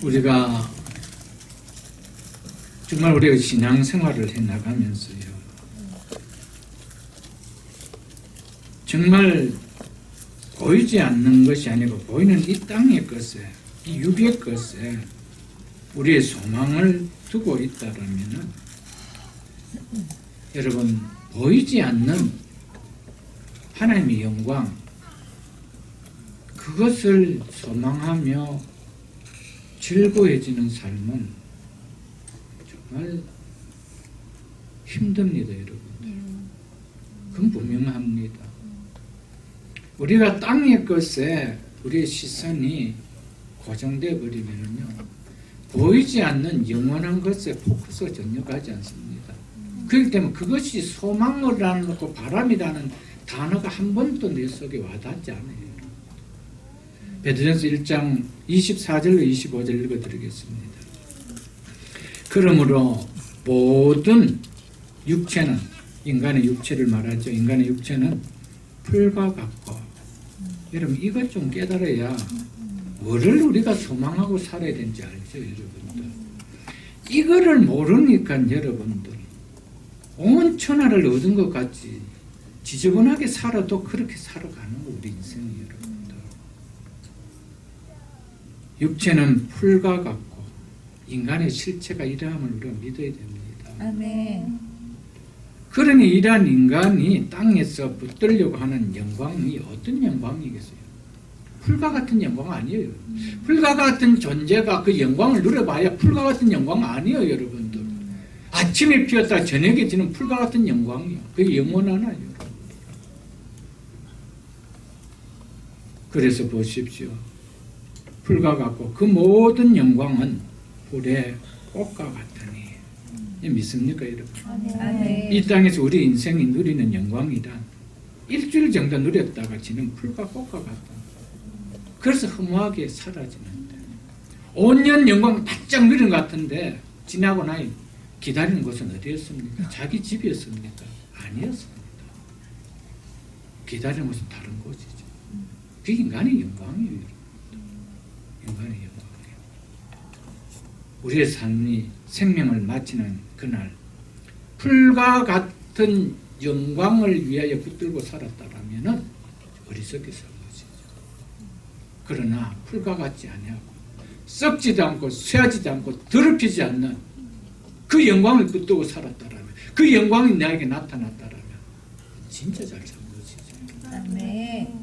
우리가 정말 우리가 신앙생활을 해나가면서요, 정말 보이지 않는 것이 아니고 보이는 이 땅의 것에, 이 육의 것에 우리의 소망을 두고 있다라면은 여러분 보이지 않는 하나님의 영광, 그것을 소망하며 즐거워지는 삶은 정말 힘듭니다, 여러분. 그건 분명합니다. 우리가 땅의 것에 우리의 시선이 고정되어 버리면요, 보이지 않는 영원한 것에 포커스가 전혀 가지 않습니다. 그렇기 때문에 그것이 소망이라는 거, 바람이라는 단어가 한 번도 내 속에 와닿지 않아요. 베드전서 1장 24절로 25절 읽어드리겠습니다. 그러므로 모든 육체는, 인간의 육체를 말하죠. 인간의 육체는 풀과 같고, 여러분 이것 좀 깨달아야 뭐를 우리가 소망하고 살아야 되는지 알죠, 여러분들. 이거를 모르니까 여러분들 온 천하를 얻은 것 같이 지저분하게 살아도 그렇게 살아가는 거, 우리 인생이, 여러분들. 육체는 풀과 같고 인간의 실체가 이러함을 우리가 믿어야 됩니다. 아멘. 그러니 이러한 인간이 땅에서 붙들려고 하는 영광이 어떤 영광이겠어요? 풀과 같은 영광 아니에요. 풀과 같은 존재가 그 영광을 누려봐야 풀과 같은 영광 아니에요, 여러분들. 아침에 피었다 저녁에 지는 풀과 같은 영광이요. 그게 영원하나요? 그래서 보십시오. 풀과 같고 그 모든 영광은 불의 꽃과 같으니. 믿습니까, 여러분? 아멘. 이 땅에서 우리 인생이 누리는 영광이란 일주일 정도 누렸다가 지는 풀과 꽃과 같다. 그래서 허무하게 사라지는데, 5년 영광 바짝 누린 것 같은데 지나고 나니 기다리는 곳은 어디였습니까? 자기 집이었습니까? 아니었습니다. 기다리는 것은 다른 것이죠. 그게 인간의 영광이에요. 인간의 영광이에요. 우리의 삶이 생명을 마치는 그날 풀과 같은 영광을 위하여 붙들고 살았다라면 어리석게 산 것이죠. 그러나 풀과 같지 아니하고 썩지도 않고 쇠하지도 않고 더럽히지 않는 그 영광을 붙들고 살았다라면, 그 영광이 나에게 나타났다라면 진짜 잘 산 것이죠. 아멘.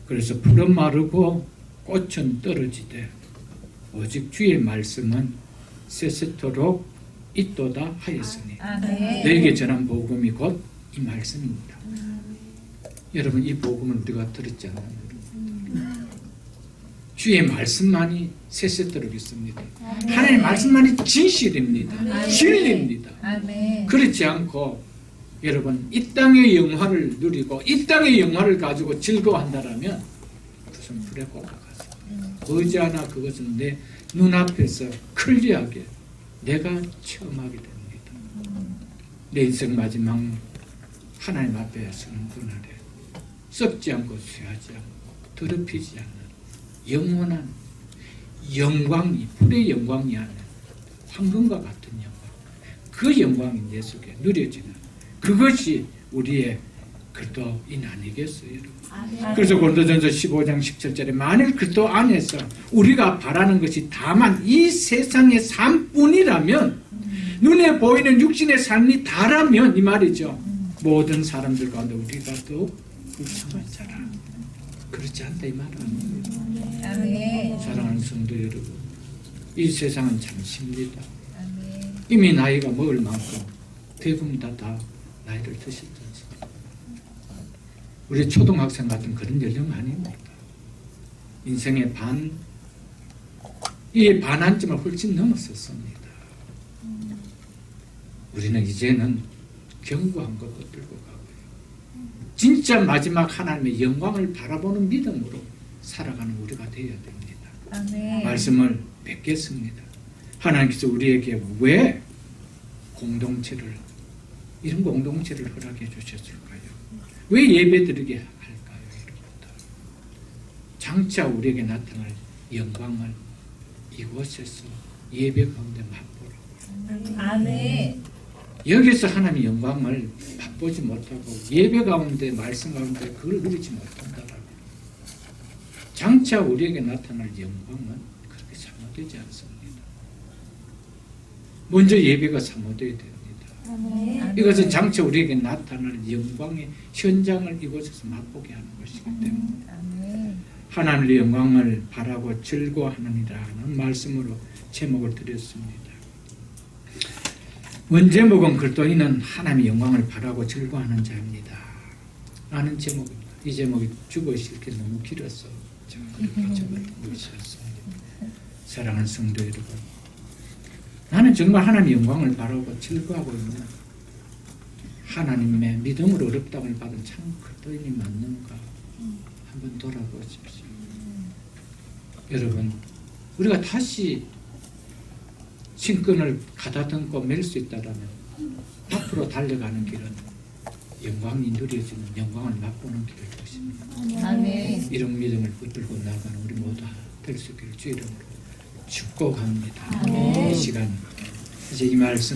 그래서 풀은 마르고 꽃은 떨어지되 오직 주의 말씀은 세세토록 있도다 하였으니 아멘. 너에게 전한 복음이 곧 이 말씀입니다. 여러분, 이 복음을 우리가 들었잖아요. 주의 말씀만이 세세토록 있습니다. 하나님의 말씀만이 진실입니다. 진리입니다. 아멘. 그렇지 않고 여러분, 이 땅의 영화를 누리고 이 땅의 영화를 가지고 즐거워한다라면 무슨 불에 꽂아가서 머지않아 그것은 내 눈앞에서 클리어하게 내가 체험하게 됩니다. 내 인생 마지막 하나님 앞에 서는 그날에 썩지 않고 쇠하지 않고 더럽히지 않는 영원한 영광이, 불의 영광이 아닌 황금과 같은 영광, 그 영광이 내 속에 누려지는 그것이 우리의 그리스도인 아니겠어요, 여러분? 그래서 고린도전서 15장 17절에 만일 그리스도 안에서 우리가 바라는 것이 다만 이 세상의 삶뿐이라면, 눈에 보이는 육신의 삶이 다라면 이 말이죠. 모든 사람들 가운데 우리가 더 불쌍한 자라. 그렇지 않다 이 말 아니에요. 아멘. 사랑하는 성도 여러분, 이 세상은 잠시입니다. 아멘. 이미 나이가 먹을 만큼 대부분 다 나이를 드셨지 않습니까? 우리 초등학생 같은 그런 연령 아닙니까? 인생의 이 반환점을 훨씬 넘었었습니다. 우리는 이제는 견고한 것 붙들고 가고요. 진짜 마지막 하나님의 영광을 바라보는 믿음으로 살아가는 우리가 되어야 됩니다. 아멘. 말씀을 뵙겠습니다. 하나님께서 우리에게 왜 이런 공동체를 허락해 주셨을까요? 왜 예배 드리게 할까요? 여러분들, 장차 우리에게 나타날 영광을 이곳에서 예배 가운데 맛보라고. 아멘. 여기서 하나님의 영광을 맛보지 못하고 예배 가운데, 말씀 가운데 그걸 누리지 못한다라면 장차 우리에게 나타날 영광은 그렇게 사모되지 않습니다. 먼저 예배가 사모되어야 됩니다. 아멘. 이것은 장차 우리에게 나타날 영광의 현장을 이곳에서 맛보게 하는 것이기 때문에 아멘. 하나님의 영광을 바라고 즐거워하느니라는 말씀으로 제목을 드렸습니다. 원제목은 그리스도인은 하나님의 영광을 바라고 즐거워하는 자입니다 라는 제목입니다. 이 제목이 죽어있을 게 너무 길어서 제가 그렇게 적었던 것이었습니다. 사랑하는 성도 여러분, 나는 정말 하나님의 영광을 바라고 즐거워하고 있는 하나님의 믿음으로 어렵다고 받은 참 그리스도인이 맞는가 한번 돌아보십시오. 여러분, 우리가 다시 신권을 가다듬고 맬 수 있다면 앞으로 달려가는 길은 영광이 누려지는, 영광을 맛보는 길일 것입니다. 아멘. 이런 믿음을 붙들고 나가는 우리 모두 될 수 있기를 주 이름으로 축복합니다. 아멘. 이 시간 이제 이 말씀